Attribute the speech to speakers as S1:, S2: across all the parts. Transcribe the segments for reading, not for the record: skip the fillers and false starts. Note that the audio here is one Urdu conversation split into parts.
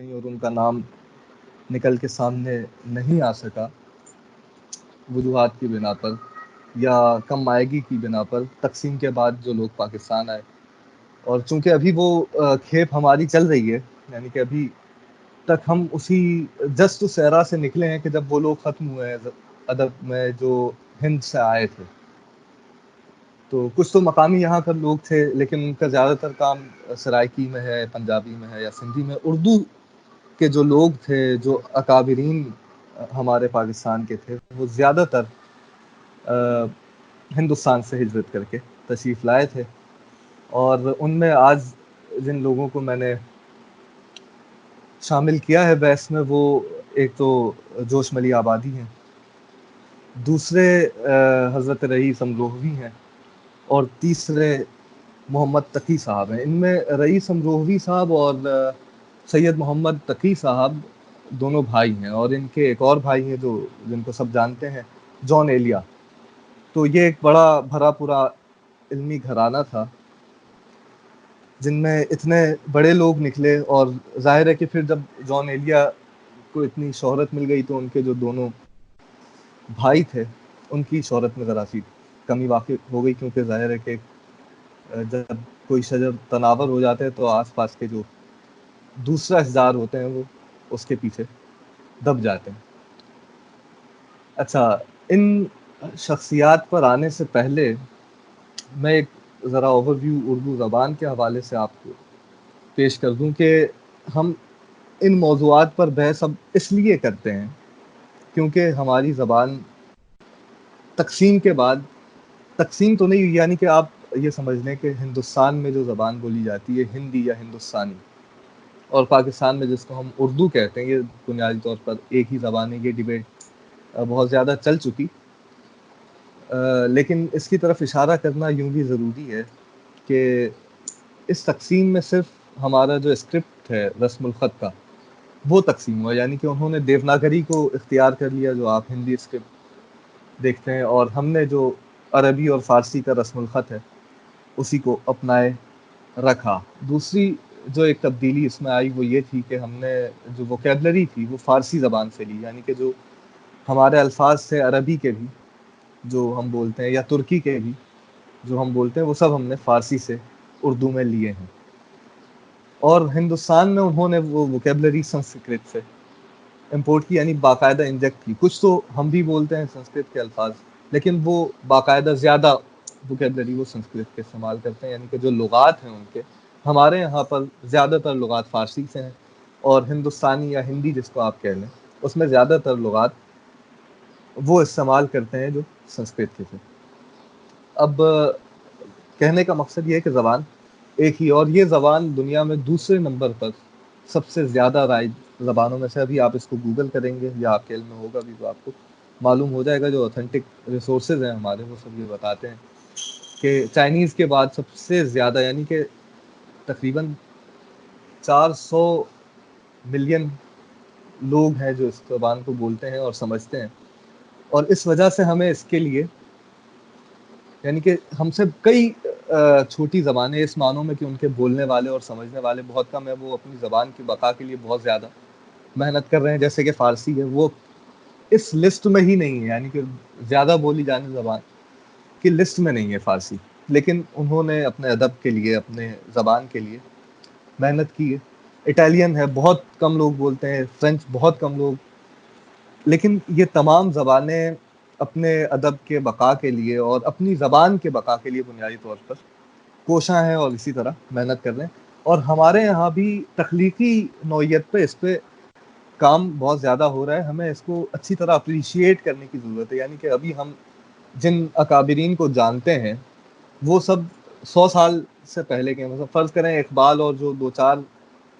S1: اور ان کا نام نکل کے سامنے نہیں آ سکا وجوہات کی بنا پر یا کم مائگی کی بنا پر، تقسیم کے بعد جو لوگ پاکستان آئے، اور چونکہ ابھی وہ کھیپ ہماری چل رہی ہے، یعنی کہ ابھی تک ہم اسی جسٹ اس ایرا سے نکلے ہیں کہ جب وہ لوگ ختم ہوئے ہیں ادب میں جو ہند سے آئے تھے. تو کچھ تو مقامی یہاں پر لوگ تھے، لیکن ان کا زیادہ تر کام سرائکی میں ہے، پنجابی میں ہے یا سندھی میں. اردو کے جو لوگ تھے، جو اکابرین ہمارے پاکستان کے تھے، وہ زیادہ تر ہندوستان سے ہجرت کر کے تشریف لائے تھے. اور ان میں آج جن لوگوں کو میں نے شامل کیا ہے بحث میں، وہ ایک تو جوش ملی آبادی ہیں، دوسرے حضرت رئیس امروہوی ہیں، اور تیسرے محمد تقی صاحب ہیں. ان میں رئیس امروہوی صاحب اور سید محمد تقی صاحب دونوں بھائی ہیں، اور ان کے ایک اور بھائی ہیں جو جن کو سب جانتے ہیں، جان ایلیا. تو یہ ایک بڑا بھرا پورا علمی گھرانہ تھا جن میں اتنے بڑے لوگ نکلے. اور ظاہر ہے کہ پھر جب جان ایلیا کو اتنی شہرت مل گئی تو ان کے جو دونوں بھائی تھے ان کی شہرت میں ذرا سی کمی واقع ہو گئی، کیونکہ ظاہر ہے کہ جب کوئی شجر تناور ہو جاتے ہیں تو آس پاس کے جو دوسرا اشجار ہوتے ہیں وہ اس کے پیچھے دب جاتے ہیں. اچھا، ان شخصیات پر آنے سے پہلے میں ایک ذرا اوور ویو اردو زبان کے حوالے سے آپ کو پیش کر دوں کہ ہم ان موضوعات پر بحث اب اس لیے کرتے ہیں کیونکہ ہماری زبان تقسیم کے بعد تقسیم تو نہیں ہوئی، یعنی کہ آپ یہ سمجھ لیں کہ ہندوستان میں جو زبان بولی جاتی ہے ہندی یا ہندوستانی، اور پاکستان میں جس کو ہم اردو کہتے ہیں، یہ بنیادی طور پر ایک ہی زبان ہے. یہ ڈیبیٹ بہت زیادہ چل چکی، لیکن اس کی طرف اشارہ کرنا یوں بھی ضروری ہے کہ اس تقسیم میں صرف ہمارا جو اسکرپٹ ہے رسم الخط کا وہ تقسیم ہوا، یعنی کہ انہوں نے دیوناگری کو اختیار کر لیا جو آپ ہندی اسکرپٹ دیکھتے ہیں، اور ہم نے جو عربی اور فارسی کا رسم الخط ہے اسی کو اپنائے رکھا. دوسری جو ایک تبدیلی اس میں آئی وہ یہ تھی کہ ہم نے جو ووکیبلری تھی وہ فارسی زبان سے لی، یعنی کہ جو ہمارے الفاظ تھے عربی کے بھی جو ہم بولتے ہیں یا ترکی کے بھی جو ہم بولتے ہیں، وہ سب ہم نے فارسی سے اردو میں لیے ہیں. اور ہندوستان میں انہوں نے وہ ووکیبلری سنسکرت سے امپورٹ کی، یعنی باقاعدہ انجیکٹ کی. کچھ تو ہم بھی بولتے ہیں سنسکرت کے الفاظ، لیکن وہ باقاعدہ زیادہ ووکیبلری وہ سنسکرت کے استعمال کرتے ہیں، یعنی کہ جو لغات ہیں ان کے، ہمارے یہاں پر زیادہ تر لغات فارسی سے ہیں، اور ہندوستانی یا ہندی جس کو آپ کہہ لیں اس میں زیادہ تر لغات وہ استعمال کرتے ہیں جو سنسکرت کے تھے. اب کہنے کا مقصد یہ ہے کہ زبان ایک ہی، اور یہ زبان دنیا میں دوسرے نمبر پر سب سے زیادہ رائج زبانوں میں سے. ابھی آپ اس کو گوگل کریں گے یا آپ کے علم میں ہوگا بھی تو آپ کو معلوم ہو جائے گا. جو اوتھینٹک ریسورسز ہیں ہمارے وہ سب یہ بتاتے ہیں کہ چائنیز کے بعد سب سے زیادہ، یعنی کہ تقریباً 400 ملین لوگ ہیں جو اس زبان کو بولتے ہیں اور سمجھتے ہیں. اور اس وجہ سے ہمیں اس کے لیے، یعنی کہ ہم سے کئی چھوٹی زبانیں اس معنوں میں کہ ان کے بولنے والے اور سمجھنے والے بہت کم ہیں، وہ اپنی زبان کی بقا کے لیے بہت زیادہ محنت کر رہے ہیں. جیسے کہ فارسی ہے، وہ اس لسٹ میں ہی نہیں ہے، یعنی کہ زیادہ بولی جانے زبان کی لسٹ میں نہیں ہے فارسی، لیکن انہوں نے اپنے ادب کے لیے، اپنے زبان کے لیے محنت کی ہے. اٹالین ہے، بہت کم لوگ بولتے ہیں. فرینچ بہت کم لوگ. لیکن یہ تمام زبانیں اپنے ادب کے بقا کے لیے اور اپنی زبان کے بقا کے لیے بنیادی طور پر کوشاں ہیں اور اسی طرح محنت کر رہے ہیں. اور ہمارے یہاں بھی تخلیقی نوعیت پہ اس پہ کام بہت زیادہ ہو رہا ہے. ہمیں اس کو اچھی طرح اپریشیٹ کرنے کی ضرورت ہے. یعنی کہ ابھی ہم جن اکابرین کو جانتے ہیں وہ سب 100 سال سے پہلے کے. مطلب فرض کریں اقبال اور جو 2-4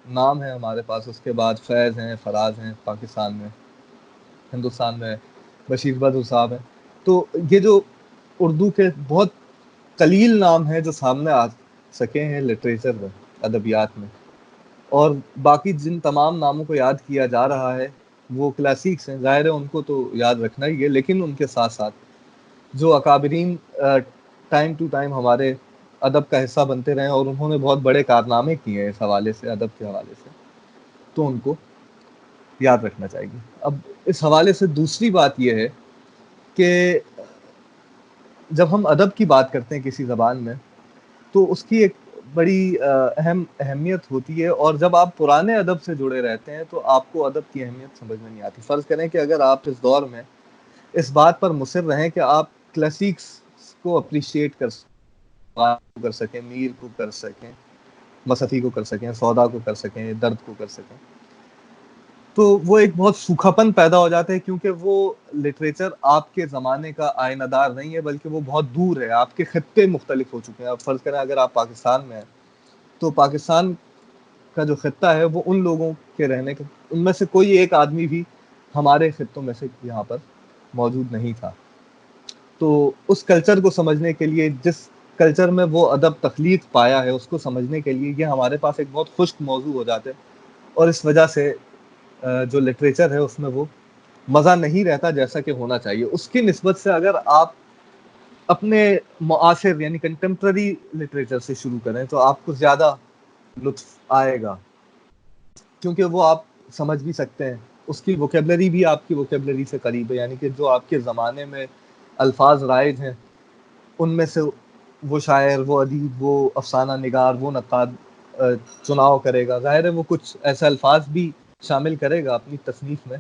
S1: نام ہیں ہمارے پاس، اس کے بعد فیض ہیں، فراز ہیں پاکستان میں، ہندوستان میں بشیر بدر صاحب ہیں. تو یہ جو اردو کے بہت قلیل نام ہیں جو سامنے آ سکے ہیں لٹریچر میں، ادبیات میں، اور باقی جن تمام ناموں کو یاد کیا جا رہا ہے وہ کلاسیکس ہیں. ظاہر ہے ان کو تو یاد رکھنا ہی ہے، لیکن ان کے ساتھ ساتھ جو اکابرین ٹائم ٹو ٹائم ہمارے ادب کا حصہ بنتے رہے اور انہوں نے بہت بڑے کارنامے کیے ہیں اس حوالے سے، ادب کے حوالے سے، تو ان کو یاد رکھنا چاہیے. اب اس حوالے سے دوسری بات یہ ہے کہ جب ہم ادب کی بات کرتے ہیں کسی زبان میں تو اس کی ایک بڑی اہمیت ہوتی ہے، اور جب آپ پرانے ادب سے جڑے رہتے ہیں تو آپ کو ادب کی اہمیت سمجھ میں نہیں آتی. فرض کریں کہ اگر آپ اس دور میں اس بات پر مصر رہیں کہ آپ کلاسیکس کو اپریشیٹ کر سکیں، میر کو کر سکیں، مصفی کو کر سکیں، سودا کو کر سکیں، درد کو کر سکیں، تو وہ ایک بہت سوکھاپن پیدا ہو جاتا ہے، کیونکہ وہ لٹریچر آپ کے زمانے کا آئینہ دار نہیں ہے بلکہ وہ بہت دور ہے. آپ کے خطے مختلف ہو چکے ہیں. اب فرض کریں اگر آپ پاکستان میں ہیں تو پاکستان کا جو خطہ ہے وہ ان لوگوں کے رہنے کا، ان میں سے کوئی ایک آدمی بھی ہمارے خطوں میں سے یہاں پر موجود نہیں تھا. تو اس کلچر کو سمجھنے کے لیے، جس کلچر میں وہ ادب تخلیق پایا ہے، اس کو سمجھنے کے لیے یہ ہمارے پاس ایک بہت خشک موضوع ہو جاتا ہے. اور اس وجہ سے جو لٹریچر ہے اس میں وہ مزہ نہیں رہتا جیسا کہ ہونا چاہیے. اس کی نسبت سے اگر آپ اپنے معاصر یعنی کنٹمپرری لٹریچر سے شروع کریں تو آپ کو زیادہ لطف آئے گا، کیونکہ وہ آپ سمجھ بھی سکتے ہیں. اس کی ووکیبلری بھی آپ کی ووکیبلری سے قریب ہے. یعنی کہ جو آپ کے زمانے میں الفاظ رائج ہیں ان میں سے وہ شاعر، وہ ادیب، وہ افسانہ نگار، وہ نقاد چناؤ کرے گا. ظاہر ہے وہ کچھ ایسے الفاظ بھی شامل کرے گا اپنی تصنیف میں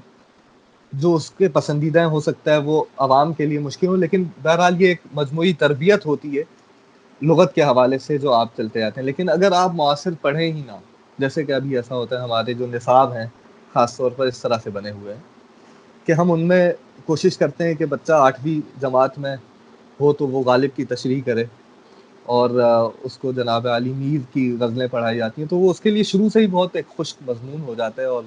S1: جو اس کے پسندیدہ ہو سکتا ہے وہ عوام کے لیے مشکل ہو، لیکن بہرحال یہ ایک مجموعی تربیت ہوتی ہے لغت کے حوالے سے جو آپ چلتے جاتے ہیں. لیکن اگر آپ معاصر پڑھیں ہی نہ، جیسے کہ ابھی ایسا ہوتا ہے ہمارے جو نصاب ہیں خاص طور پر اس طرح سے بنے ہوئے ہیں کہ ہم ان میں کوشش کرتے ہیں کہ بچہ 8ویں جماعت میں ہو تو وہ غالب کی تشریح کرے، اور اس کو جناب علی میر کی غزلیں پڑھائی جاتی ہیں، تو وہ اس کے لیے شروع سے ہی بہت ایک خشک مضمون ہو جاتا ہے، اور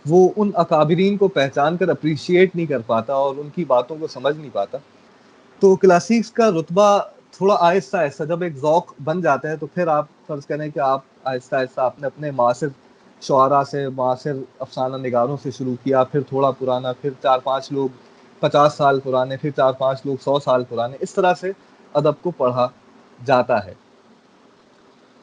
S1: وہ ان اکابرین کو پہچان کر اپریشیٹ نہیں کر پاتا اور ان کی باتوں کو سمجھ نہیں پاتا. تو کلاسیکس کا رتبہ تھوڑا آہستہ آہستہ جب ایک ذوق بن جاتا ہے تو پھر آپ فرض کریں کہ آپ آہستہ آہستہ آپ نے اپنے معاصر شعراء سے، معاصر افسانہ نگاروں سے شروع کیا، پھر تھوڑا پرانا، پھر 4-5 لوگ 50 سال پرانے، پھر 4-5 لوگ 100 سال پرانے، اس طرح سے ادب کو پڑھا جاتا ہے.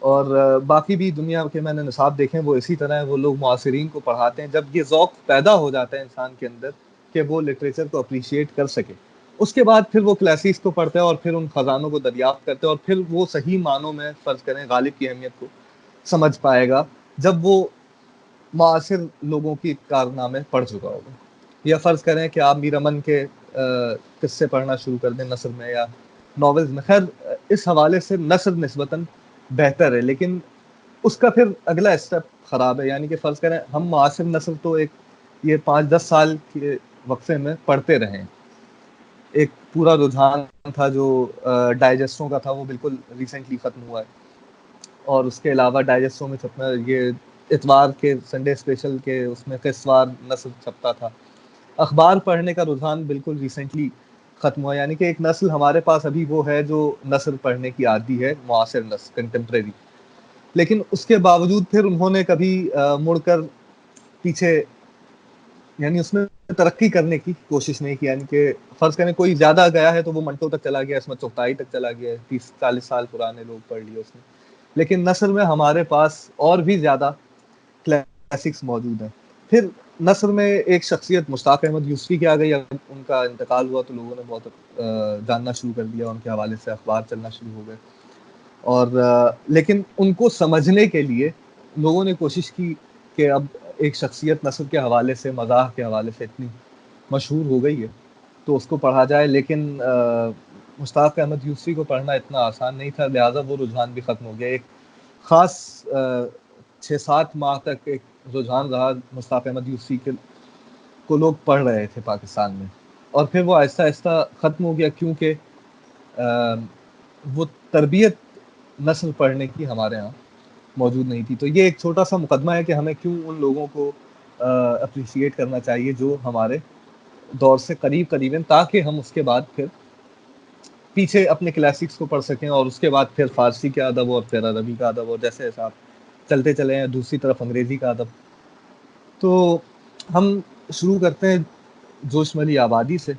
S1: اور باقی بھی دنیا کے میں نے نصاب دیکھے وہ اسی طرح ہیں. وہ لوگ معاصرین کو پڑھاتے ہیں. جب یہ ذوق پیدا ہو جاتا ہے انسان کے اندر کہ وہ لٹریچر کو اپریشیٹ کر سکے، اس کے بعد پھر وہ کلاسیکس کو پڑھتے ہیں اور پھر ان خزانوں کو دریافت کرتے ہیں، اور پھر وہ صحیح معنوں میں فرض کریں غالب کی اہمیت کو سمجھ پائے گا جب وہ معاصر لوگوں کی کارنامے پڑھ چکا ہوگا. یا فرض کریں کہ آپ میر امن کے قصے پڑھنا شروع کر دیں نثر میں یا ناولز میں. خیر اس حوالے سے نثر نسبتاً بہتر ہے، لیکن اس کا پھر اگلا اسٹیپ خراب ہے. یعنی کہ فرض کریں ہم معاصر نثر تو ایک یہ 5-10 سال کے وقفے میں پڑھتے رہیں. ایک پورا رجحان تھا جو ڈائجسٹوں کا تھا وہ بالکل ریسنٹلی ختم ہوا ہے، اور اس کے علاوہ ڈائجسٹوں میں چھپنا یہ اتوار کے سنڈے اسپیشل کے اس میں قصوار نثر چھپتا تھا. اخبار پڑھنے کا رجحان بالکل ریسنٹلی ختم ہوا. یعنی کہ ایک نسل ہمارے پاس ابھی وہ ہے جو نثر پڑھنے کی عادی ہے، معاصر نثر، کنٹمپریری. لیکن اس کے باوجود پھر انہوں نے کبھی مڑ کر پیچھے یعنی اس میں ترقی کرنے کی کوشش نہیں کی. یعنی کہ فرض کریں کوئی زیادہ گیا ہے تو وہ منٹوں تک چلا گیا، اس میں چوتھائی تک چلا گیا، 30-40 سال پرانے لوگ پڑھ لیے اس نے. لیکن نثر میں ہمارے پاس اور بھی زیادہ کلاسکس موجود ہیں. پھر نثر میں ایک شخصیت مشتاق احمد یوسفی کی آ گئی. اب ان کا انتقال ہوا تو لوگوں نے بہت جاننا شروع کر دیا، ان کے حوالے سے اخبار چلنا شروع ہو گئے. اور لیکن ان کو سمجھنے کے لیے لوگوں نے کوشش کی کہ اب ایک شخصیت نثر کے حوالے سے، مزاح کے حوالے سے اتنی مشہور ہو گئی ہے تو اس کو پڑھا جائے، لیکن مشتاق احمد یوسفی کو پڑھنا اتنا آسان نہیں تھا، لہٰذا وہ رجحان بھی ختم ہو گیا. ایک خاص 6-7 ماہ تک ایک رجحان رہا مشتاق احمد یوسفی کو لوگ پڑھ رہے تھے پاکستان میں، اور پھر وہ آہستہ آہستہ ختم ہو گیا، کیونکہ وہ تربیت نسل پڑھنے کی ہمارے ہاں موجود نہیں تھی. تو یہ ایک چھوٹا سا مقدمہ ہے کہ ہمیں کیوں ان لوگوں کو اپریشیٹ کرنا چاہیے جو ہمارے دور سے قریب ہیں، تاکہ ہم اس کے بعد پھر پیچھے اپنے کلاسکس کو پڑھ سکیں، اور اس کے بعد پھر فارسی کا ادب اور پھر عربی کا ادب، اور جیسے جیسے آپ چلتے چلے ہیں دوسری طرف انگریزی کا ادب. تو ہم شروع کرتے ہیں جوش ملی آبادی سے،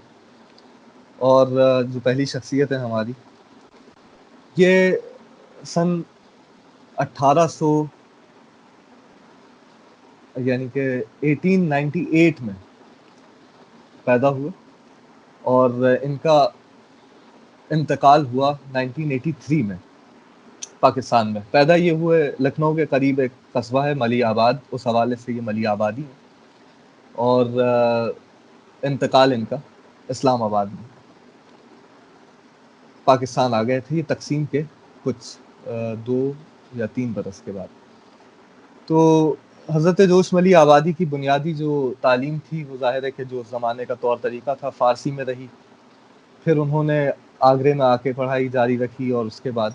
S1: اور جو پہلی شخصیت ہے ہماری، یہ سن 1800 یعنی کہ 1898 میں پیدا ہوئے، اور ان کا انتقال ہوا 1983 میں پاکستان میں. پیدا یہ ہوئے لکھنؤ کے قریب ایک قصبہ ہے ملی آباد، اس حوالے سے یہ ملی آبادی ہے، اور انتقال ان کا اسلام آباد میں. پاکستان آ گئے تھے یہ تقسیم کے کچھ 2 یا 3 برس کے بعد. تو حضرت جوش ملی آبادی کی بنیادی جو تعلیم تھی وہ ظاہر ہے کہ جو زمانے کا طور طریقہ تھا فارسی میں رہی. پھر انہوں نے آگرے میں آ کے پڑھائی جاری رکھی، اور اس کے بعد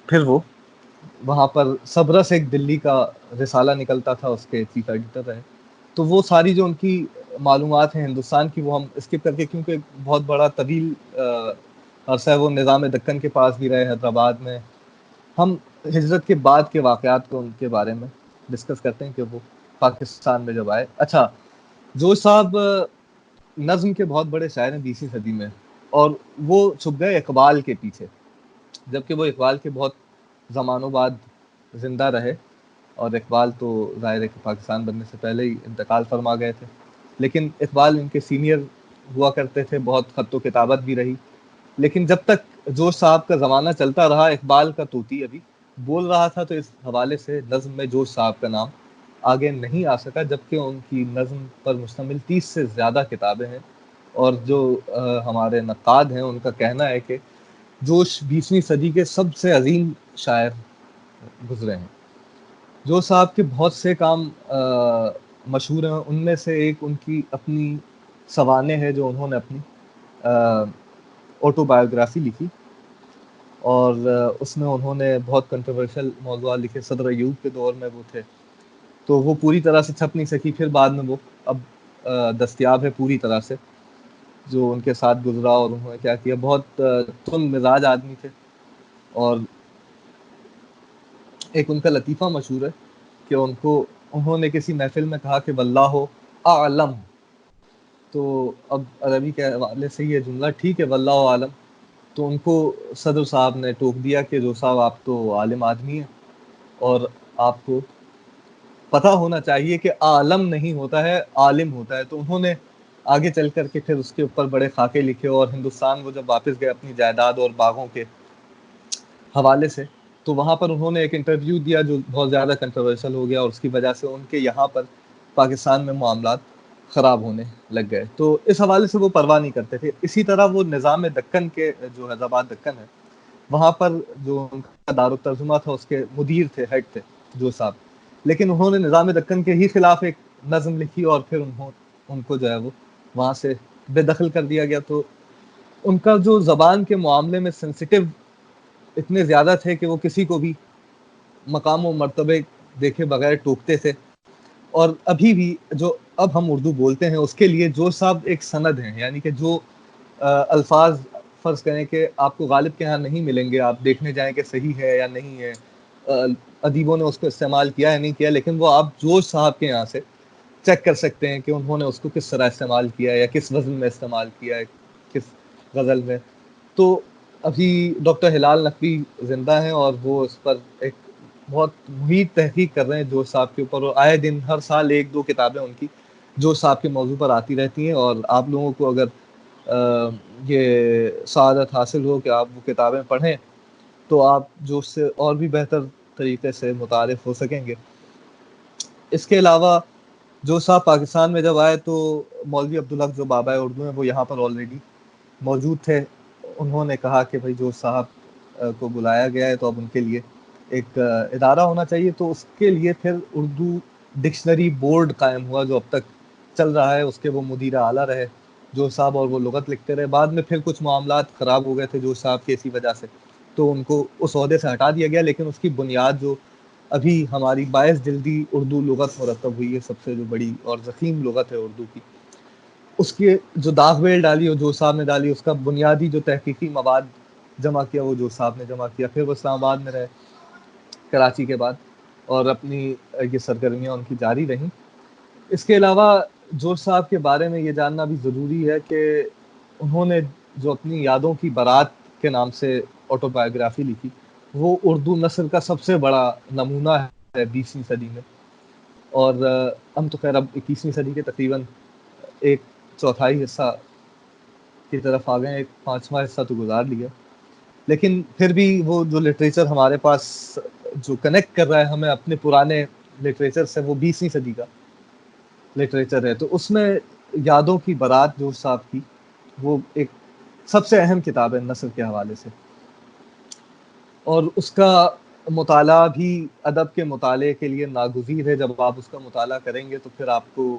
S1: پھر وہ وہاں پر صبرس ایک دلی کا رسالہ نکلتا تھا، اس کے چیف ایڈیٹر رہے. تو وہ ساری جو ان کی معلومات ہیں ہندوستان کی وہ ہم اسکپ کر کے، کیونکہ بہت بڑا طویل عرصہ ہے وہ نظام دکن کے پاس بھی رہے حیدرآباد میں. ہم ہجرت کے بعد کے واقعات کو ان کے بارے میں ڈسکس کرتے ہیں کہ وہ پاکستان میں جب آئے. اچھا، جوش صاحب نظم کے بہت بڑے شاعر ہیں 20ویں صدی میں، اور وہ چھپ گئے اقبال کے پیچھے، جبکہ وہ اقبال کے بہت زمانوں بعد زندہ رہے. اور اقبال تو ظاہر ہے کہ پاکستان بننے سے پہلے ہی انتقال فرما گئے تھے، لیکن اقبال ان کے سینئر ہوا کرتے تھے، بہت خط و کتابت بھی رہی. لیکن جب تک جوش صاحب کا زمانہ چلتا رہا، اقبال کا طوطی ابھی بول رہا تھا، تو اس حوالے سے نظم میں جوش صاحب کا نام آگے نہیں آ سکا، جبکہ ان کی نظم پر مشتمل 30 سے زیادہ کتابیں ہیں. اور جو ہمارے نقاد ہیں ان کا کہنا ہے کہ جوش 20ویں صدی کے سب سے عظیم شاعر گزرے ہیں. جوش صاحب کے بہت سے کام مشہور ہیں، ان میں سے ایک ان کی اپنی سوانح ہے جو انہوں نے اپنی آٹو بایوگرافی لکھی، اور اس میں انہوں نے بہت کنٹروورشل موضوعات لکھے. صدر ایوب کے دور میں وہ تھے، تو وہ پوری طرح سے چھپ نہیں سکی. پھر بعد میں وہ اب دستیاب ہے پوری طرح سے، جو ان کے ساتھ گزرا اور انہوں نے کیا کیا. بہت تند مزاج آدمی تھے، اور ایک ان کا لطیفہ مشہور ہے کہ انہوں نے کسی محفل میں کہا کہ واللہ اعلم. تو اب عربی کے حوالے سے یہ جملہ ٹھیک ہے واللہ عالم، تو ان کو صدر صاحب نے ٹوک دیا کہ جو صاحب آپ تو عالم آدمی ہیں، اور آپ کو پتہ ہونا چاہیے کہ عالم نہیں ہوتا ہے، عالم ہوتا ہے. تو انہوں نے آگے چل کر کے پھر اس کے اوپر بڑے خاکے لکھے، اور ہندوستان وہ جب واپس گئے اپنی جائیداد اور باغوں کے حوالے سے، تو وہاں پر انہوں نے ایک انٹرویو دیا جو بہت زیادہ کنٹروورشل ہو گیا، اور اس کی وجہ سے ان کے یہاں پر پاکستان میں معاملات خراب ہونے لگ گئے. تو اس حوالے سے وہ پرواہ نہیں کرتے تھے. اسی طرح وہ نظام دکن کے جو حیدرآباد دکن ہے وہاں پر جو ان کا دارالترجمہ تھا اس کے مدیر تھے، ہیڈ تھے جو صاحب. لیکن انہوں نے نظام دکن کے ہی خلاف ایک نظم لکھی، اور پھر ان کو جو ہے وہ وہاں سے بے دخل کر دیا گیا. تو ان کا جو زبان کے معاملے میں سینسیٹیو اتنے زیادہ تھے کہ وہ کسی کو بھی مقام و مرتبے دیکھے بغیر ٹوکتے تھے. اور ابھی بھی جو اب ہم اردو بولتے ہیں اس کے لیے جوش صاحب ایک سند ہیں، یعنی کہ جو الفاظ فرض کریں کہ آپ کو غالب کے ہاں نہیں ملیں گے، آپ دیکھنے جائیں کہ صحیح ہے یا نہیں ہے، ادیبوں نے اس کو استعمال کیا ہے نہیں کیا، لیکن وہ آپ جوش صاحب کے یہاں سے چیک کر سکتے ہیں کہ انہوں نے اس کو کس طرح استعمال کیا ہے، یا کس وزن میں استعمال کیا ہے، کس غزل میں. تو ابھی ڈاکٹر ہلال نقوی زندہ ہیں، اور وہ اس پر ایک بہت محیط تحقیق کر رہے ہیں جوش صاحب کے اوپر، اور آئے دن ہر سال 1-2 کتابیں ان کی جوش صاحب کے موضوع پر آتی رہتی ہیں. اور آپ لوگوں کو اگر یہ سعادت حاصل ہو کہ آپ وہ کتابیں پڑھیں تو آپ جوش سے اور بھی بہتر طریقے سے متعارف ہو سکیں گے. اس کے علاوہ جو صاحب پاکستان میں جب آئے تو مولوی عبدالحق جو بابا اردو ہیں وہ یہاں پر آلریڈی موجود تھے. انہوں نے کہا کہ بھائی جو صاحب کو بلایا گیا ہے تو اب ان کے لیے ایک ادارہ ہونا چاہیے. تو اس کے لیے پھر اردو ڈکشنری بورڈ قائم ہوا جو اب تک چل رہا ہے. اس کے وہ مدیر اعلیٰ رہے جو صاحب, اور وہ لغت لکھتے رہے. بعد میں پھر کچھ معاملات خراب ہو گئے تھے جو صاحب کی اسی وجہ سے, تو ان کو اس عہدے سے ہٹا دیا گیا. لیکن اس کی بنیاد جو ابھی ہماری 22 جلدی اردو لغت مرتب ہوئی ہے, سب سے جو بڑی اور ضخیم لغت ہے اردو کی, اس کی جو داغ بیل ڈالی اور جو صاحب نے ڈالی, اس کا بنیادی جو تحقیقی مواد جمع کیا وہ جو صاحب نے جمع کیا. پھر وہ اسلام آباد میں رہے کراچی کے بعد, اور اپنی یہ سرگرمیاں ان کی جاری رہیں. اس کے علاوہ جوش صاحب کے بارے میں یہ جاننا بھی ضروری ہے کہ انہوں نے جو اپنی یادوں کی بارات کے نام سے آٹو بایوگرافی لکھی, وہ اردو نثر کا سب سے بڑا نمونہ ہے 20ویں صدی میں. اور ہم تو خیر اب 21ویں صدی کے تقریباً ایک چوتھائی حصہ کی طرف آ گئے, ایک پانچواں حصہ تو گزار لیا. لیکن پھر بھی وہ جو لٹریچر ہمارے پاس جو کنیکٹ کر رہا ہے ہمیں اپنے پرانے لٹریچر سے, وہ 20ویں صدی کا لٹریچر ہے. تو اس میں یادوں کی بارات جو صاحب کی, وہ ایک سب سے اہم کتاب ہے نثر کے حوالے سے. اور اس کا مطالعہ بھی ادب کے مطالعے کے لیے ناگزیر ہے. جب آپ اس کا مطالعہ کریں گے تو پھر آپ کو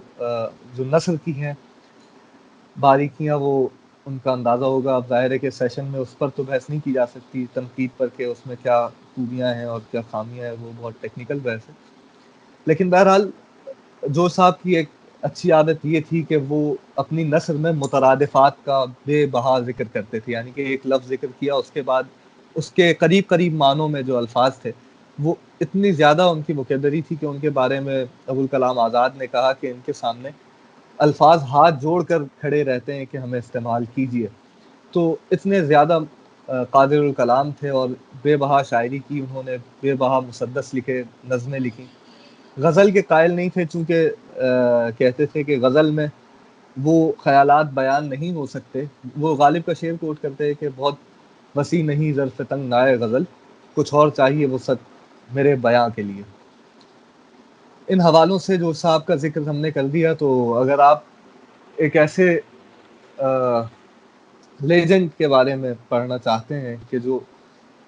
S1: جو نثر کی ہیں باریکیاں وہ ان کا اندازہ ہوگا. اب ظاہر ہے کہ سیشن میں اس پر تو بحث نہیں کی جا سکتی, تنقید پر کہ اس میں کیا خوبیاں ہیں اور کیا خامیاں ہیں, وہ بہت ٹیکنیکل بحث ہے. لیکن بہرحال جو صاحب کی ایک اچھی عادت یہ تھی کہ وہ اپنی نثر میں مترادفات کا بے بہا ذکر کرتے تھے. یعنی کہ ایک لفظ ذکر کیا, اس کے بعد اس کے قریب قریب معنوں میں جو الفاظ تھے, وہ اتنی زیادہ ان کی مقدری تھی کہ ان کے بارے میں ابوالکلام آزاد نے کہا کہ ان کے سامنے الفاظ ہاتھ جوڑ کر کھڑے رہتے ہیں کہ ہمیں استعمال کیجیے. تو اتنے زیادہ قادر الکلام تھے, اور بے بہا شاعری کی انہوں نے, بے بہا مسدس لکھے, نظمیں لکھی. غزل کے قائل نہیں تھے, چونکہ کہتے تھے کہ غزل میں وہ خیالات بیان نہیں ہو سکتے. وہ غالب کا شعر کوٹ کرتے ہیں کہ بہت وسیع نہیں ظرف تنگ نائے غزل, کچھ اور چاہیے وسعت میرے بیاں کے لیے. ان حوالوں سے جو صاحب کا ذکر ہم نے کر دیا, تو اگر آپ ایک ایسے لیجنڈ کے بارے میں پڑھنا چاہتے ہیں کہ جو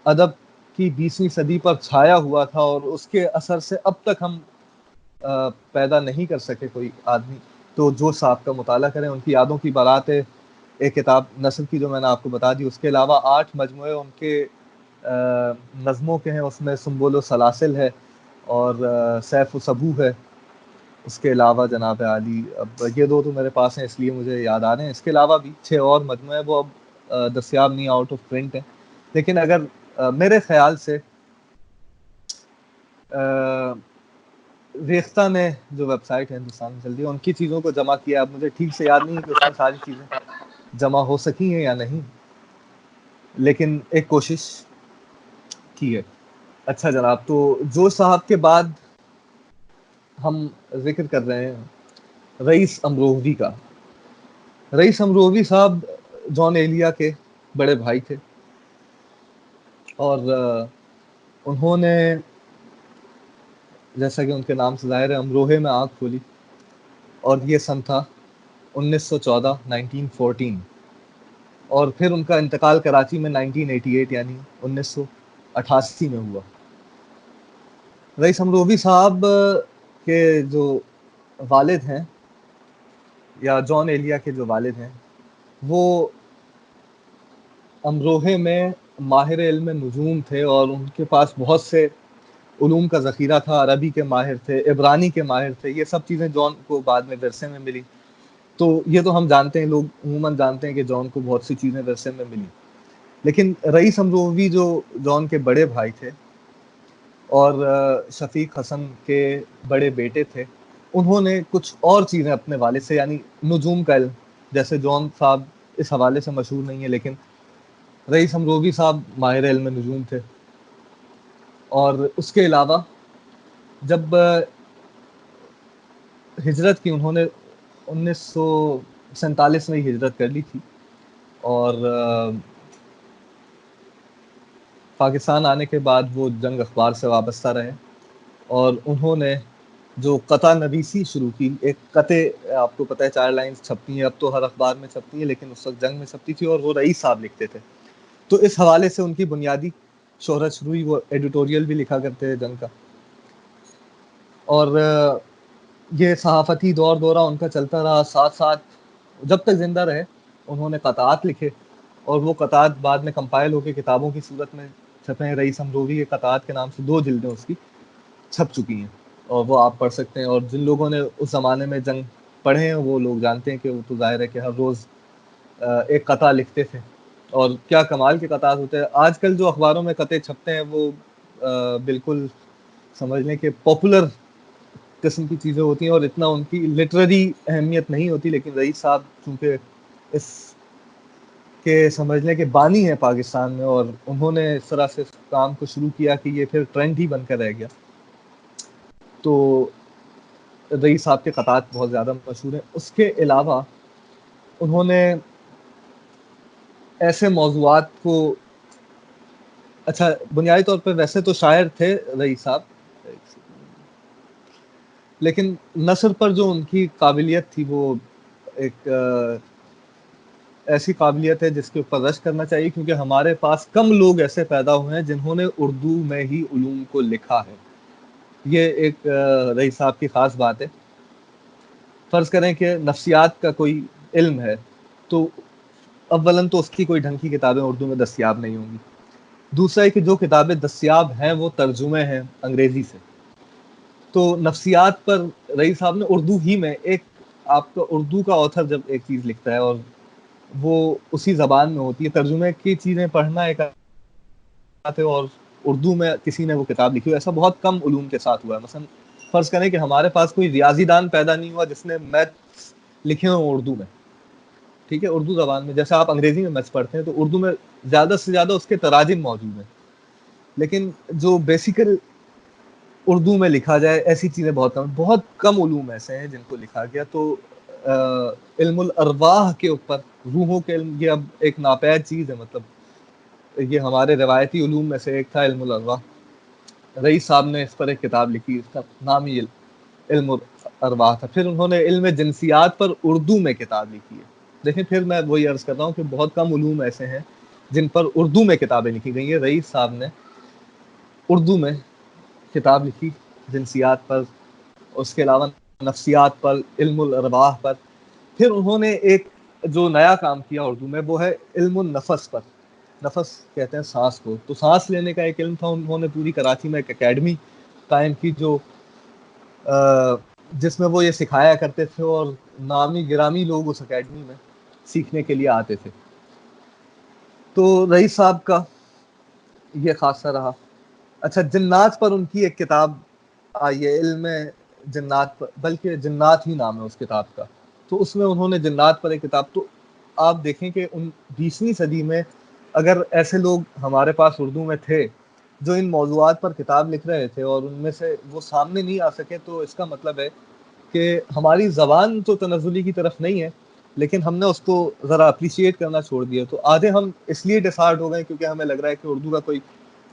S1: ادب کی 20ویں صدی پر چھایا ہوا تھا اور اس کے اثر سے اب تک ہم پیدا نہیں کر سکے کوئی آدمی, تو جو صاحب کا مطالعہ کریں. ان کی یادوں کی بارات ہے ایک کتاب نثر کی جو میں نے آپ کو بتا دی. اس کے علاوہ 8 مجموعے ان کے نظموں کے ہیں. اس میں سنبل و سلاسل ہے, اور سیف و سبو ہے. اس کے علاوہ جناب عالی, اب یہ دو تو میرے پاس ہیں اس لیے مجھے یاد آ رہے ہیں. اس کے علاوہ بھی 6 اور مجموعے, وہ اب دستیاب نہیں, آؤٹ آف پرنٹ ہیں. لیکن اگر میرے خیال سے ریختہ نے جو ویب سائٹ ہے ہندوستان میں چل رہی ہے, ان کی چیزوں کو جمع کیا. اب مجھے ٹھیک سے یاد نہیں ہے کہ اس میں ساری چیزیں جمع ہو سکی ہیں یا نہیں, لیکن ایک کوشش کی ہے. اچھا جناب, تو جو صاحب کے بعد ہم ذکر کر رہے ہیں رئیس امروہوی کا. رئیس امروہوی صاحب جان ایلیا کے بڑے بھائی تھے, اور انہوں نے جیسا کہ ان کے نام سے ظاہر ہے امروہے میں آنکھ کھولی, اور یہ سن تھا 1914 1914. اور پھر ان کا انتقال کراچی میں 1988 یعنی 1988 میں ہوا. رئیس امروہوی صاحب کے جو والد ہیں, یا جان ایلیا کے جو والد ہیں, وہ امروہے میں ماہر علم نجوم تھے, اور ان کے پاس بہت سے علوم کا ذخیرہ تھا. عربی کے ماہر تھے, عبرانی کے ماہر تھے. یہ سب چیزیں جان کو بعد میں ورثے میں ملی. تو یہ تو ہم جانتے ہیں, لوگ عموماً جانتے ہیں کہ جان کو بہت سی چیزیں ورثے میں ملی. لیکن رئیس امروہوی جو جان کے بڑے بھائی تھے اور شفیق حسن کے بڑے بیٹے تھے, انہوں نے کچھ اور چیزیں اپنے والد سے, یعنی نجوم کا علم, جیسے جان صاحب اس حوالے سے مشہور نہیں ہے, لیکن رئیس امروہوی صاحب ماہر علم نجوم تھے. اور اس کے علاوہ جب ہجرت کی, انہوں نے 1947 میں ہجرت کر لی تھی, اور پاکستان آنے کے بعد وہ جنگ اخبار سے وابستہ رہے, اور انہوں نے جو قطع نویسی شروع کی. ایک قطع آپ کو پتہ ہے 4 لائنز چھپتی ہیں, اب تو ہر اخبار میں چھپتی ہیں, لیکن اس وقت جنگ میں چھپتی تھی اور وہ رئیس صاحب لکھتے تھے. تو اس حوالے سے ان کی بنیادی شہرت شروع ہوئی. وہ ایڈیٹوریل بھی لکھا کرتے تھے جنگ کا, اور یہ صحافتی دورہ ان کا چلتا رہا. ساتھ ساتھ جب تک زندہ رہے انہوں نے قطعات لکھے, اور وہ قطعات بعد میں کمپائل ہو کے کتابوں کی صورت میں چھپے ہیں. رئیس امروی کے قطعات کے نام سے 2 جلدیں اس کی چھپ چکی ہیں, اور وہ آپ پڑھ سکتے ہیں. اور جن لوگوں نے اس زمانے میں جنگ پڑھے ہیں وہ لوگ جانتے ہیں کہ وہ تو ظاہر ہے کہ ہر روز ایک قطع لکھتے تھے, اور کیا کمال کے قطعات ہوتے ہیں. آج کل جو اخباروں میں قطعے چھپتے ہیں وہ بالکل سمجھ لیں کہ پاپولر قسم کی چیزیں ہوتی ہیں, اور اتنا ان کی لٹریری اہمیت نہیں ہوتی. لیکن رئیس صاحب چونکہ اس کے سمجھ لیں کہ بانی ہے پاکستان میں, اور انہوں نے اس طرح سے کام کو شروع کیا کہ یہ پھر ٹرینڈ ہی بن کر رہ گیا. تو رئیس صاحب کے قطعات بہت زیادہ مشہور ہیں. اس کے علاوہ انہوں نے ایسے موضوعات کو, اچھا بنیادی طور پہ ویسے تو شاعر تھے رئیس صاحب, لیکن نثر پر جو ان کی قابلیت تھی وہ ایک ایسی قابلیت ہے جس کے اوپر رشک کرنا چاہیے, کیونکہ ہمارے پاس کم لوگ ایسے پیدا ہوئے ہیں جنہوں نے اردو میں ہی علوم کو لکھا ہے. یہ ایک رئیس صاحب کی خاص بات ہے. فرض کریں کہ نفسیات کا کوئی علم ہے, تو اولاً تو اس کی کوئی ڈھنگ کی کتابیں اردو میں دستیاب نہیں ہوں گی. دوسرا ہے کہ جو کتابیں دستیاب ہیں وہ ترجمے ہیں انگریزی سے. تو نفسیات پر رئیس صاحب نے اردو ہی میں ایک, آپ کا اردو کا آتھر جب ایک چیز لکھتا ہے اور وہ اسی زبان میں ہوتی ہے, ترجمے کی چیزیں پڑھنا ایک بات ہے, اور اردو میں کسی نے وہ کتاب لکھی ہو, ایسا بہت کم علوم کے ساتھ ہوا ہے. مثلا فرض کریں کہ ہمارے پاس کوئی ریاضی دان پیدا نہیں ہوا جس نے میتھس لکھے ہوں اردو میں, ٹھیک ہے, اردو زبان میں. جیسے آپ انگریزی میں میتھس پڑھتے ہیں تو اردو میں زیادہ سے زیادہ اس کے تراجم موجود ہیں, لیکن جو بیسیکل اردو میں لکھا جائے ایسی چیزیں بہت کم علوم ایسے ہیں جن کو لکھا گیا. تو علم الارواح کے اوپر, روحوں کے علم, یہ اب ایک ناپید چیز ہے. مطلب یہ ہمارے روایتی علوم میں سے ایک تھا علم الارواح. رئیس صاحب نے اس پر ایک کتاب لکھی, اس کا نام ہی علم الارواح تھا. پھر انہوں نے علم جنسیات پر اردو میں کتاب لکھی ہے. دیکھیں پھر میں وہی عرض کر رہا ہوں کہ بہت کم علوم ایسے ہیں جن پر اردو میں کتابیں لکھی گئی ہیں. رئیس صاحب نے اردو میں کتاب لکھی جنسیات پر, اس کے علاوہ نفسیات پر, علم الارواح پر. پھر انہوں نے ایک جو نیا کام کیا اردو میں وہ ہے علم النفس پر. نفس کہتے ہیں سانس کو, تو سانس لینے کا ایک علم تھا. انہوں نے پوری کراچی میں ایک اکیڈمی قائم کی جو جس میں وہ یہ سکھایا کرتے تھے, اور نامی گرامی لوگ اس اکیڈمی میں سیکھنے کے لیے آتے تھے. تو رئیس صاحب کا یہ خاصہ رہا. اچھا جنات پر ان کی ایک کتاب آئی ہے, علم جنات پر, بلکہ جنات ہی نام ہے اس کتاب کا. تو اس میں انہوں نے جنات پر ایک کتاب, تو آپ دیکھیں کہ 20ویں صدی میں اگر ایسے لوگ ہمارے پاس اردو میں تھے جو ان موضوعات پر کتاب لکھ رہے تھے اور ان میں سے وہ سامنے نہیں آ سکے, تو اس کا مطلب ہے کہ ہماری زبان تو تنزلی کی طرف نہیں ہے, لیکن ہم نے اس کو ذرا اپریشیٹ کرنا چھوڑ دیا. تو آدھے ہم اس لیے ڈسہارٹ ہو گئے کیونکہ ہمیں لگ رہا ہے کہ اردو کا کوئی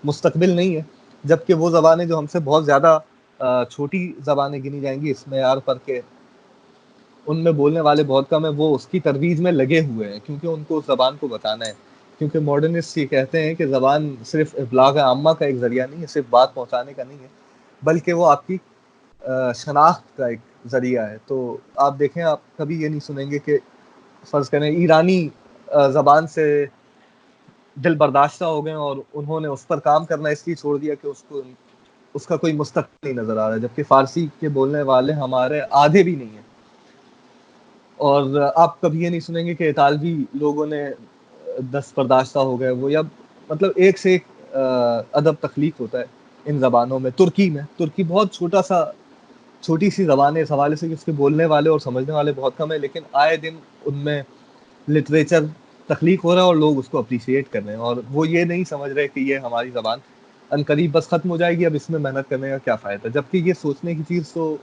S1: مستقبل نہیں ہے, جبکہ وہ زبانیں جو ہم سے بہت زیادہ چھوٹی زبانیں گنی جائیں گی اس معیار پر کہ ان میں بولنے والے بہت کم ہیں, وہ اس کی ترویج میں لگے ہوئے ہیں کیونکہ ان کو اس زبان کو بتانا ہے. کیونکہ ماڈرنسٹ یہ کہتے ہیں کہ زبان صرف ابلاغ عامہ کا ایک ذریعہ نہیں ہے, صرف بات پہنچانے کا نہیں ہے, بلکہ وہ آپ کی شناخت کا ایک ذریعہ ہے. تو آپ دیکھیں, آپ کبھی یہ نہیں سنیں گے کہ فرض کریں ایرانی زبان سے دل برداشتہ ہو گئے اور انہوں نے اس پر کام کرنا اس لیے چھوڑ دیا کہ اس کا کوئی مستقبل نہیں نظر آ رہا ہے, جبکہ فارسی کے بولنے والے ہمارے آدھے بھی نہیں ہیں. اور آپ کبھی یہ نہیں سنیں گے کہ اطالوی لوگوں نے دست برداشتہ ہو گئے وہ, یا مطلب ایک سے ایک ادب تخلیق ہوتا ہے ان زبانوں میں. ترکی بہت چھوٹی سی زبان ہے اس حوالے سے کہ اس کے بولنے والے اور سمجھنے والے بہت کم ہیں, لیکن آئے دن ان میں لٹریچر تخلیق ہو رہا ہے اور لوگ اس کو اپریشیٹ کر رہے ہیں, اور وہ یہ نہیں سمجھ رہے کہ یہ ہماری زبان عنقریب بس ختم ہو جائے گی, اب اس میں محنت کرنے کا کیا فائدہ. جبکہ یہ سوچنے کی چیز تو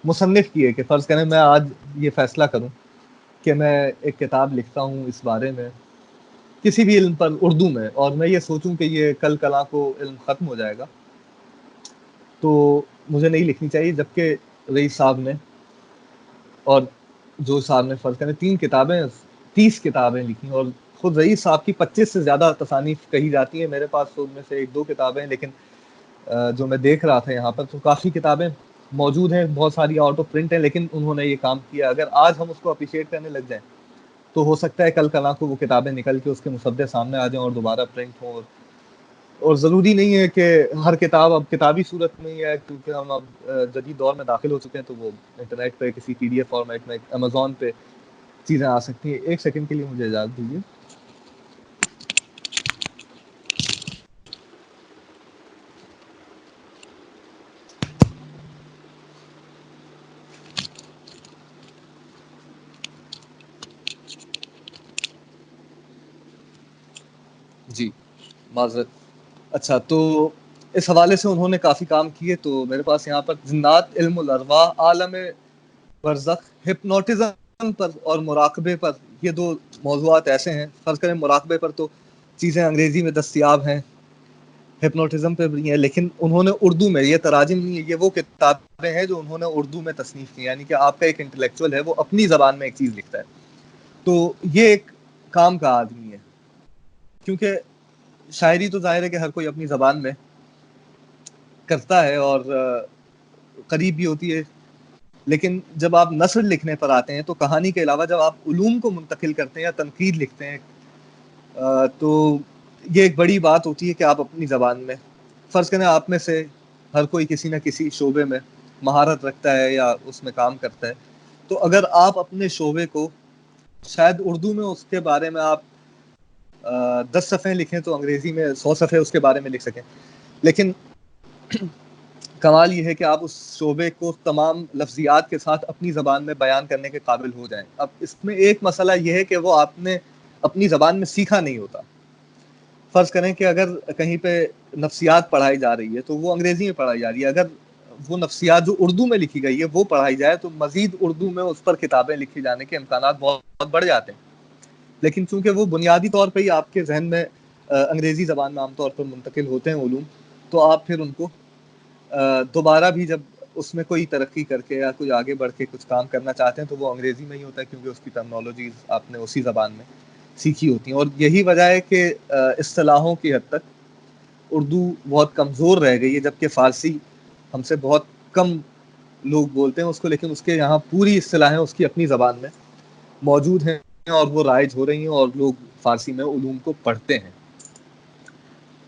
S1: مصنف کی ہے کہ فرض کریں میں آج یہ فیصلہ کروں کہ میں ایک کتاب لکھتا ہوں اس بارے میں کسی بھی علم پر اردو میں, اور میں یہ سوچوں کہ یہ کل کلاں کو علم ختم ہو جائے گا, تو مجھے نہیں لکھنی چاہیے. جبکہ رئیس صاحب نے اور جو صاحب نے فرض کریں 30 کتابیں لکھی، اور خود رئیس صاحب کی 25 سے زیادہ تصانیف کہی جاتی ہیں. میرے پاس تو ان میں سے 1-2 کتابیں، لیکن جو میں دیکھ رہا تھا یہاں پر تو کافی کتابیں موجود ہیں، بہت ساری آؤٹ آف پرنٹ ہیں، لیکن انہوں نے یہ کام کیا. اگر آج ہم اس کو اپریشیٹ کرنے لگ جائیں تو ہو سکتا ہے کل کل کو وہ کتابیں نکل کے اس کے مصدر سامنے آ جائیں اور دوبارہ پرنٹ ہوں. اور ضروری نہیں ہے کہ ہر کتاب اب کتابی صورت میں ہی ہے، کیونکہ ہم اب جدید دور میں داخل ہو چکے ہیں، تو وہ انٹرنیٹ پہ کسی پی ڈی ایف فارمیٹ میں امیزون پہ چیزیں آ سکتی ہیں. ایک سیکنڈ کے لیے مجھے اجازت دیجیے. جی معذرت. اچھا، تو اس حوالے سے انہوں نے کافی کام کیے. تو میرے پاس یہاں پر جنات علم الارواح، عالم برزخ، ہپنوٹزم پر اور مراقبے پر، یہ 2 موضوعات ایسے ہیں. فرض کریں مراقبے پر تو چیزیں انگریزی میں دستیاب ہیں، ہپنوٹزم پہ بھی ہیں، لیکن انہوں نے اردو میں، یہ تراجم نہیں ہے، یہ وہ کتابیں ہیں جو انہوں نے اردو میں تصنیف کی. یعنی کہ آپ کا ایک انٹلیکچوئل ہے، وہ اپنی زبان میں ایک چیز لکھتا ہے، تو یہ ایک کام کا آدمی ہے. کیونکہ شاعری تو ظاہر ہے کہ ہر کوئی اپنی زبان میں کرتا ہے اور قریب بھی ہوتی ہے، لیکن جب آپ نثر لکھنے پر آتے ہیں تو کہانی کے علاوہ جب آپ علوم کو منتقل کرتے ہیں یا تنقید لکھتے ہیں تو یہ ایک بڑی بات ہوتی ہے کہ آپ اپنی زبان میں، فرض کریں آپ میں سے ہر کوئی کسی نہ کسی شعبے میں مہارت رکھتا ہے یا اس میں کام کرتا ہے، تو اگر آپ اپنے شعبے کو شاید اردو میں اس کے بارے میں آپ 10 صفحے لکھیں تو انگریزی میں 100 صفحے اس کے بارے میں لکھ سکیں، لیکن کمال یہ ہے کہ آپ اس شعبے کو تمام لفظیات کے ساتھ اپنی زبان میں بیان کرنے کے قابل ہو جائیں. اب اس میں ایک مسئلہ یہ ہے کہ وہ آپ نے اپنی زبان میں سیکھا نہیں ہوتا. فرض کریں کہ اگر کہیں پہ نفسیات پڑھائی جا رہی ہے تو وہ انگریزی میں پڑھائی جا رہی ہے، اگر وہ نفسیات جو اردو میں لکھی گئی ہے وہ پڑھائی جائے تو مزید اردو میں اس پر کتابیں لکھی جانے کے امکانات بہت بڑھ جاتے ہیں. لیکن چونکہ وہ بنیادی طور پہ ہی آپ کے ذہن میں انگریزی زبان میں عام طور پر منتقل ہوتے ہیں علوم، تو آپ پھر ان کو دوبارہ بھی جب اس میں کوئی ترقی کر کے یا کوئی آگے بڑھ کے کچھ کام کرنا چاہتے ہیں تو وہ انگریزی میں ہی ہوتا ہے، کیونکہ اس کی ٹرمنالوجیز آپ نے اسی زبان میں سیکھی ہوتی ہیں. اور یہی وجہ ہے کہ اصطلاحوں کی حد تک اردو بہت کمزور رہ گئی ہے، جبکہ فارسی ہم سے بہت کم لوگ بولتے ہیں اس کو، لیکن اس کے یہاں پوری اصطلاحیں اس کی اپنی زبان میں موجود ہیں اور وہ رائج ہو رہی ہیں اور لوگ فارسی میں علوم کو پڑھتے ہیں.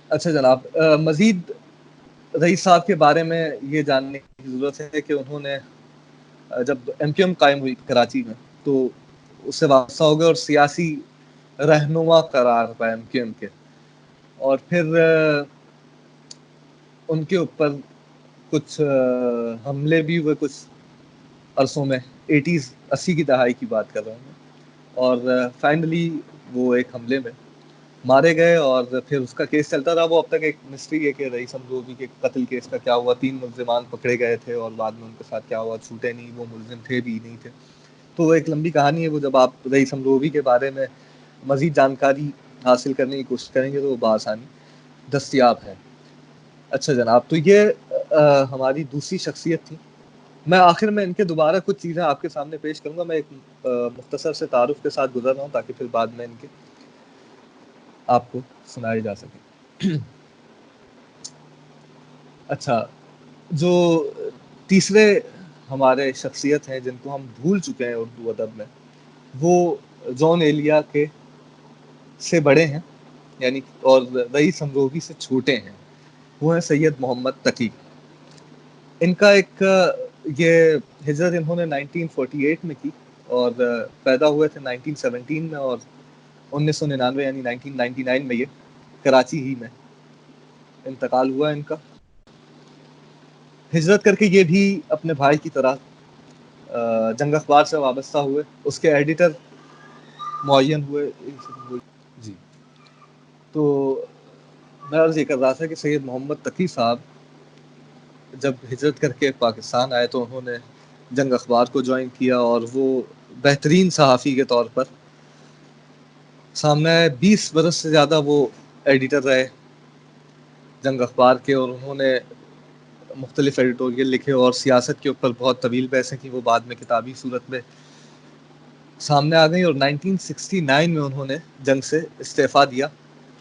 S1: اچھا جناب، مزید رئیس صاحب کے بارے میں یہ جاننے کی ضرورت ہے کہ انہوں نے جب ایم کیو ایم قائم ہوئی کراچی میں تو اس سے وابستہ ہو گئے اور سیاسی رہنما قرار پائے ایم کیو ایم کے، اور پھر ان کے اوپر کچھ حملے بھی ہوئے کچھ عرصوں میں، 80 کی دہائی کی بات کر رہا ہوں میں، اور فائنلی وہ ایک حملے میں مارے گئے. اور پھر اس کا کیس چلتا رہا. وہ اب تک ایک مسٹری ہے کہ رئیس امروبی کے قتل کیس کا کیا ہوا. 3 ملزمان پکڑے گئے تھے اور بعد میں ان کے ساتھ کیا ہوا، چھوٹے نہیں، وہ ملزم تھے بھی نہیں تھے. تو وہ ایک لمبی کہانی ہے. وہ جب آپ رئیس امروبی کے بارے میں مزید جانکاری حاصل کرنے کی کوشش کریں گے تو وہ بآسانی دستیاب ہے. اچھا جناب، تو یہ ہماری دوسری شخصیت تھی. میں آخر میں ان کے دوبارہ کچھ چیزیں آپ کے سامنے پیش کروں گا. میں ایک مختصر سے تعارف کے ساتھ گزر رہا ہوں تاکہ پھر بعد میں ان کے آپ کو سنائے جا سکے. اچھا، جو تیسرے ہمارے شخصیت ہیں جن کو ہم بھول چکے ہیں اردو ادب میں، وہ جون ایلیا کے سے بڑے ہیں، یعنی اور رئیس امروبی سے چھوٹے ہیں. وہ ہیں سید محمد تقی. ان کا ایک یہ ہجرت انہوں نے 1948 میں کی اور پیدا ہوئے تھے 1917 میں، اور 1999 یعنی 1999 میں یہ کراچی ہی میں انتقال ہوا ان کا. ہجرت کر کے یہ بھی اپنے بھائی کی طرح جنگ اخبار سے وابستہ ہوئے، اس کے ایڈیٹر معین ہوئے. جی، تو میں عرض یہ کر رہا تھا کہ سید محمد تقی صاحب جب ہجرت کر کے پاکستان آئے تو انہوں نے جنگ اخبار کو جوائن کیا، اور وہ بہترین صحافی کے طور پر سامنے 20 برس سے زیادہ وہ ایڈیٹر رہے جنگ اخبار کے، اور انہوں نے مختلف ایڈیٹوریل لکھے اور سیاست کے اوپر بہت طویل بحثیں کی، وہ بعد میں کتابی صورت میں سامنے آ گئی. اور 1969 میں انہوں نے جنگ سے استعفیٰ دیا،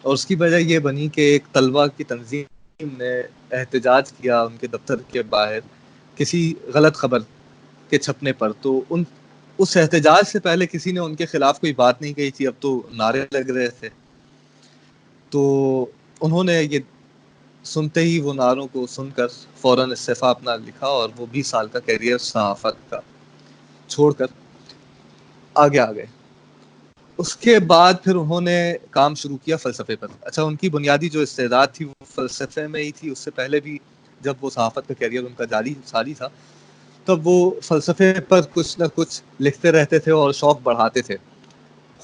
S1: اور اس کی وجہ یہ بنی کہ ایک طلبہ کی تنظیم نے احتجاج کیا ان کے دفتر کے باہر کسی غلط خبر کے چھپنے پر. تو اس احتجاج سے پہلے کسی نے ان کے خلاف کوئی بات نہیں کہی تھی، اب تو نعرے لگ رہے تھے. تو انہوں نے یہ سنتے ہی وہ نعروں کو سن کر فوراً استعفیٰ اپنا لکھا، اور وہ 20 سال کا کیریئر صحافت کا چھوڑ کر آگے آ گئے. اس کے بعد پھر انہوں نے کام شروع کیا فلسفے پر. اچھا، ان کی بنیادی جو استعداد تھی وہ فلسفے میں ہی تھی. اس سے پہلے بھی جب وہ صحافت کا کیریئر ان کا جاری تھا تب وہ فلسفے پر کچھ نہ کچھ لکھتے رہتے تھے اور شوق بڑھاتے تھے.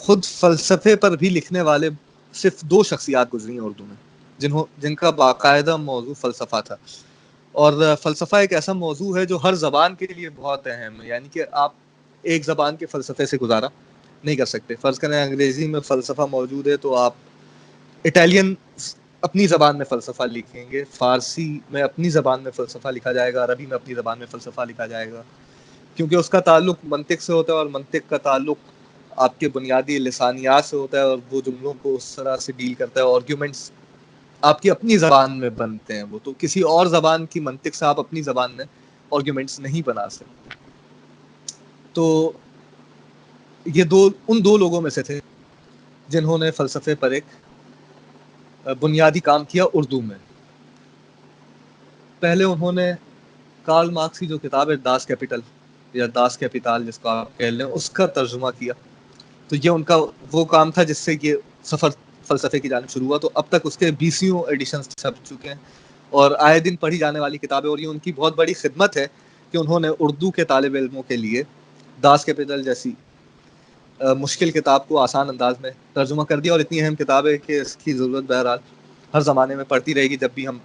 S1: خود فلسفے پر بھی لکھنے والے صرف 2 شخصیات گزری ہیں اردو میں جن کا باقاعدہ موضوع فلسفہ تھا. اور فلسفہ ایک ایسا موضوع ہے جو ہر زبان کے لیے بہت اہم ہے، یعنی کہ آپ ایک زبان کے فلسفے سے گزارا نہیں کر سکتے. فرض کریں انگریزی میں فلسفہ موجود ہے تو آپ اٹالین اپنی زبان میں فلسفہ لکھیں گے، فارسی میں اپنی زبان میں فلسفہ لکھا جائے گا، عربی میں اپنی زبان میں فلسفہ لکھا جائے گا، کیونکہ اس کا تعلق منطق سے ہوتا ہے، اور منطق کا تعلق آپ کے بنیادی لسانیات سے ہوتا ہے، اور وہ جملوں کو اس طرح سے ڈیل کرتا ہے. آرگیومنٹس آپ کی اپنی زبان میں بنتے ہیں، وہ تو کسی اور زبان کی منطق سے آپ اپنی زبان میں آرگیومنٹس نہیں بنا سکتے. تو یہ ان دو لوگوں میں سے تھے جنہوں نے فلسفے پر ایک بنیادی کام کیا اردو میں. پہلے انہوں نے کارل مارکس کی جو کتاب ہے داس کیپیٹل یا داس کیپیٹال جس کو آپ کہہ لیں، اس کا ترجمہ کیا. تو یہ ان کا وہ کام تھا جس سے یہ سفر فلسفے کی جانب شروع ہوا. تو اب تک اس کے 20 ایڈیشنز چھپ چکے ہیں اور آئے دن پڑھی جانے والی کتابیں، اور یہ ان کی بہت بڑی خدمت ہے کہ انہوں نے اردو کے طالب علموں کے لیے داس کیپیٹل جیسی مشکل کتاب کو آسان انداز میں ترجمہ کر دیا. اور اتنی اہم کتاب ہے کہ اس کی ضرورت بہرحال ہر زمانے میں پڑتی رہے گی. جب بھی ہم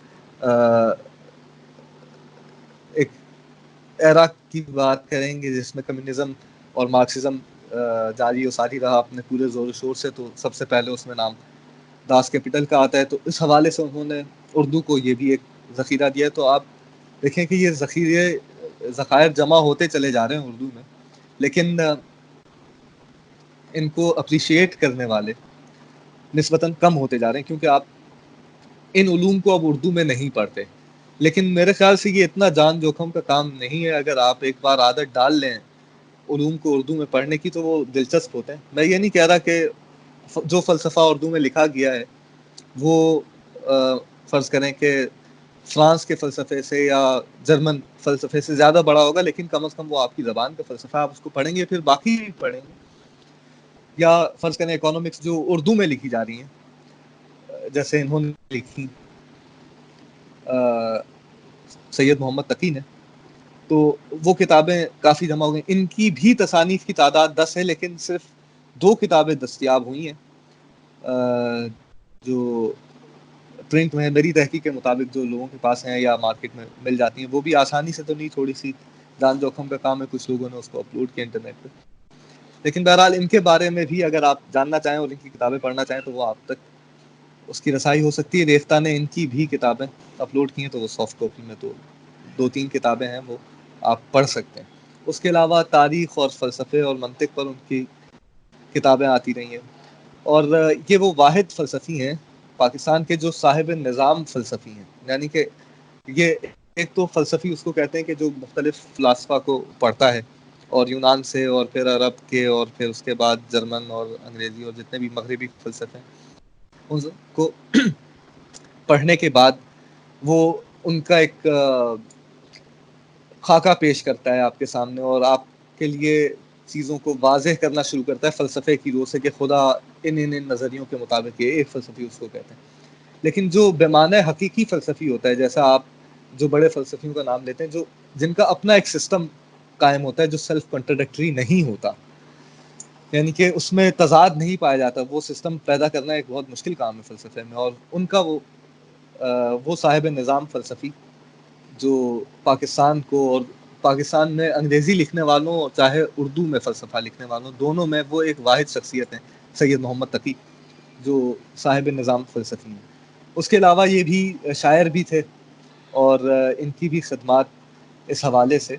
S1: ایک ایرا کی بات کریں گے جس میں کمیونزم اور مارکسزم جاری و ساری رہا اپنے پورے زور و شور سے، تو سب سے پہلے اس میں نام داس کیپیٹل کا آتا ہے. تو اس حوالے سے انہوں نے اردو کو یہ بھی ایک ذخیرہ دیا ہے. تو آپ دیکھیں کہ یہ ذخائر جمع ہوتے چلے جا رہے ہیں اردو میں، لیکن ان کو اپریشیٹ کرنے والے نسبتاً کم ہوتے جا رہے ہیں، کیونکہ آپ ان علوم کو اب اردو میں نہیں پڑھتے. لیکن میرے خیال سے یہ اتنا جان جوخم کا کام نہیں ہے. اگر آپ ایک بار عادت ڈال لیں علوم کو اردو میں پڑھنے کی تو وہ دلچسپ ہوتے ہیں. میں یہ نہیں کہہ رہا کہ جو فلسفہ اردو میں لکھا گیا ہے وہ فرض کریں کہ فرانس کے فلسفے سے یا جرمن فلسفے سے زیادہ بڑا ہوگا، لیکن کم از کم وہ آپ کی زبان کا فلسفہ، آپ اس کو پڑھیں گے پھر باقی بھی پڑھیں گے. یا فرض کریں اکانومکس جو اردو میں لکھی جا رہی ہیں، جیسے انہوں نے لکھی سید محمد تقی نے، تو وہ کتابیں کافی جمع ہو گئی. ان کی بھی تصانیف کی تعداد 10 ہے، لیکن صرف 2 کتابیں دستیاب ہوئی ہیں جو پرنٹ میں میری تحقیق کے مطابق جو لوگوں کے پاس ہیں یا مارکیٹ میں مل جاتی ہیں. وہ بھی آسانی سے تو نہیں، تھوڑی سی جان جوخم کا کام ہے، کچھ لوگوں نے اس کو اپلوڈ کیا انٹرنیٹ پہ. لیکن بہرحال ان کے بارے میں بھی اگر آپ جاننا چاہیں اور ان کی کتابیں پڑھنا چاہیں تو وہ آپ تک اس کی رسائی ہو سکتی ہے. ریختہ نے ان کی بھی کتابیں اپلوڈ کی ہیں، تو وہ سافٹ کاپی میں تو 2-3 کتابیں ہیں، وہ آپ پڑھ سکتے ہیں. اس کے علاوہ تاریخ اور فلسفے اور منطق پر ان کی کتابیں آتی رہی ہیں. اور یہ وہ واحد فلسفی ہیں پاکستان کے جو صاحب نظام فلسفی ہیں. یعنی کہ یہ ایک تو فلسفی اس کو کہتے ہیں کہ جو مختلف فلاسفہ کو پڑھتا ہے، اور یونان سے اور پھر عرب کے اور پھر اس کے بعد جرمن اور انگریزی اور جتنے بھی مغربی فلسفے ہیں ان کو پڑھنے کے بعد وہ ان کا ایک خاکہ پیش کرتا ہے آپ کے سامنے، اور آپ کے لیے چیزوں کو واضح کرنا شروع کرتا ہے فلسفے کی روح سے کہ خدا ان نظریوں کے مطابق یہ ایک فلسفی اس کو کہتے ہیں. لیکن جو بے معنی حقیقی فلسفی ہوتا ہے، جیسا آپ جو بڑے فلسفیوں کا نام لیتے ہیں، جن کا اپنا ایک سسٹم قائم ہوتا ہے جو سیلف کنٹراڈکٹری نہیں ہوتا، یعنی کہ اس میں تضاد نہیں پایا جاتا، وہ سسٹم پیدا کرنا ایک بہت مشکل کام ہے فلسفے میں. اور ان کا وہ صاحب نظام فلسفی جو پاکستان کو اور پاکستان میں انگریزی لکھنے والوں چاہے اردو میں فلسفہ لکھنے والوں دونوں میں وہ ایک واحد شخصیت ہیں، سید محمد تقی جو صاحب نظام فلسفی ہیں. اس کے علاوہ یہ بھی شاعر بھی تھے، اور ان کی بھی خدمات اس حوالے سے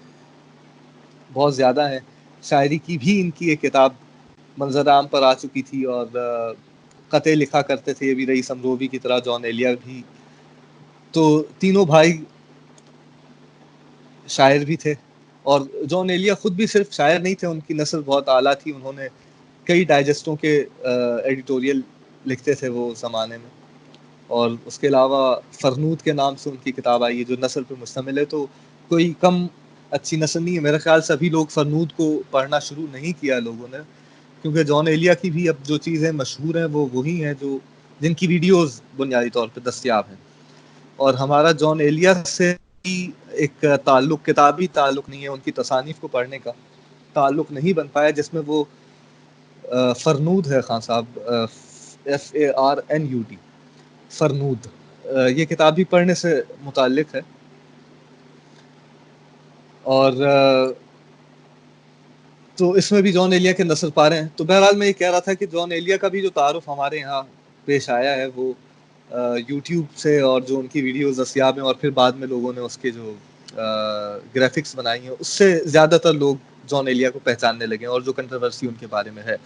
S1: بہت زیادہ ہیں. شاعری کی بھی ان کی ایک کتاب منظر عام پر آ چکی تھی، اور قطعے لکھا کرتے تھے یہ بھی رئیس امروی کی طرح، جان ایلیا بھی. تو تینوں بھائی شاعر بھی تھے، اور جان ایلیا خود بھی صرف شاعر نہیں تھے، ان کی نثر بہت اعلیٰ تھی. انہوں نے کئی ڈائجسٹوں کے ایڈیٹوریل لکھتے تھے وہ زمانے میں. اور اس کے علاوہ فرنود کے نام سے ان کی کتاب آئی ہے جو نثر پہ مشتمل ہے. تو کوئی کم اچھی نثر نہیں ہے. میرے خیال سے ابھی لوگ فرنود کو پڑھنا شروع نہیں کیا لوگوں نے، کیونکہ جان ایلیا کی بھی اب جو چیزیں مشہور ہیں وہ وہی ہیں جو جن کی ویڈیوز بنیادی طور پہ دستیاب ہیں. اور ہمارا جان ایلیا سے ایک تعلق، کتابی تعلق نہیں ہے، ان کی تصانیف کو پڑھنے کا تعلق نہیں بن پایا جس میں وہ فرنود ہے خان صاحب، FARNUD، فرنود. یہ کتاب بھی پڑھنے سے متعلق ہے. اور تو اس میں بھی جان ایلیا کے نثر پارے ہیں. تو بہرحال میں یہ کہہ رہا تھا کہ جان ایلیا کا بھی جو تعارف ہمارے یہاں پیش آیا ہے وہ یوٹیوب سے، اور جو ان کی ویڈیوز دستیاب ہیں، اور پھر بعد میں لوگوں نے اس کے جو گرافکس بنائی ہیں، اس سے زیادہ تر لوگ جان ایلیا کو پہچاننے لگے، اور جو کنٹروورسی ان کے بارے میں ہے.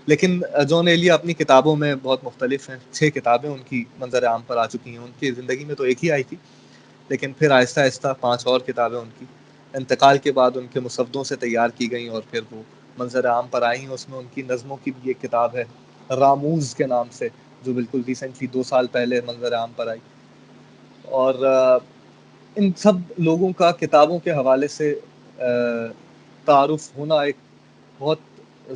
S1: لیکن جان ایلیا اپنی کتابوں میں بہت مختلف ہیں. 6 کتابیں ان کی منظر عام پر آ چکی ہیں. ان کی زندگی میں تو ایک ہی آئی تھی، لیکن پھر آہستہ آہستہ 5 اور کتابیں ان کی انتقال کے بعد ان کے مصودوں سے تیار کی گئیں، اور پھر وہ منظر عام پر آئی ہیں. اس میں ان کی نظموں کی بھی ایک کتاب ہے راموز کے نام سے، جو بالکل ریسنٹلی 2 سال پہلے منظر عام پر آئی. اور ان سب لوگوں کا کتابوں کے حوالے سے تعارف ہونا ایک بہت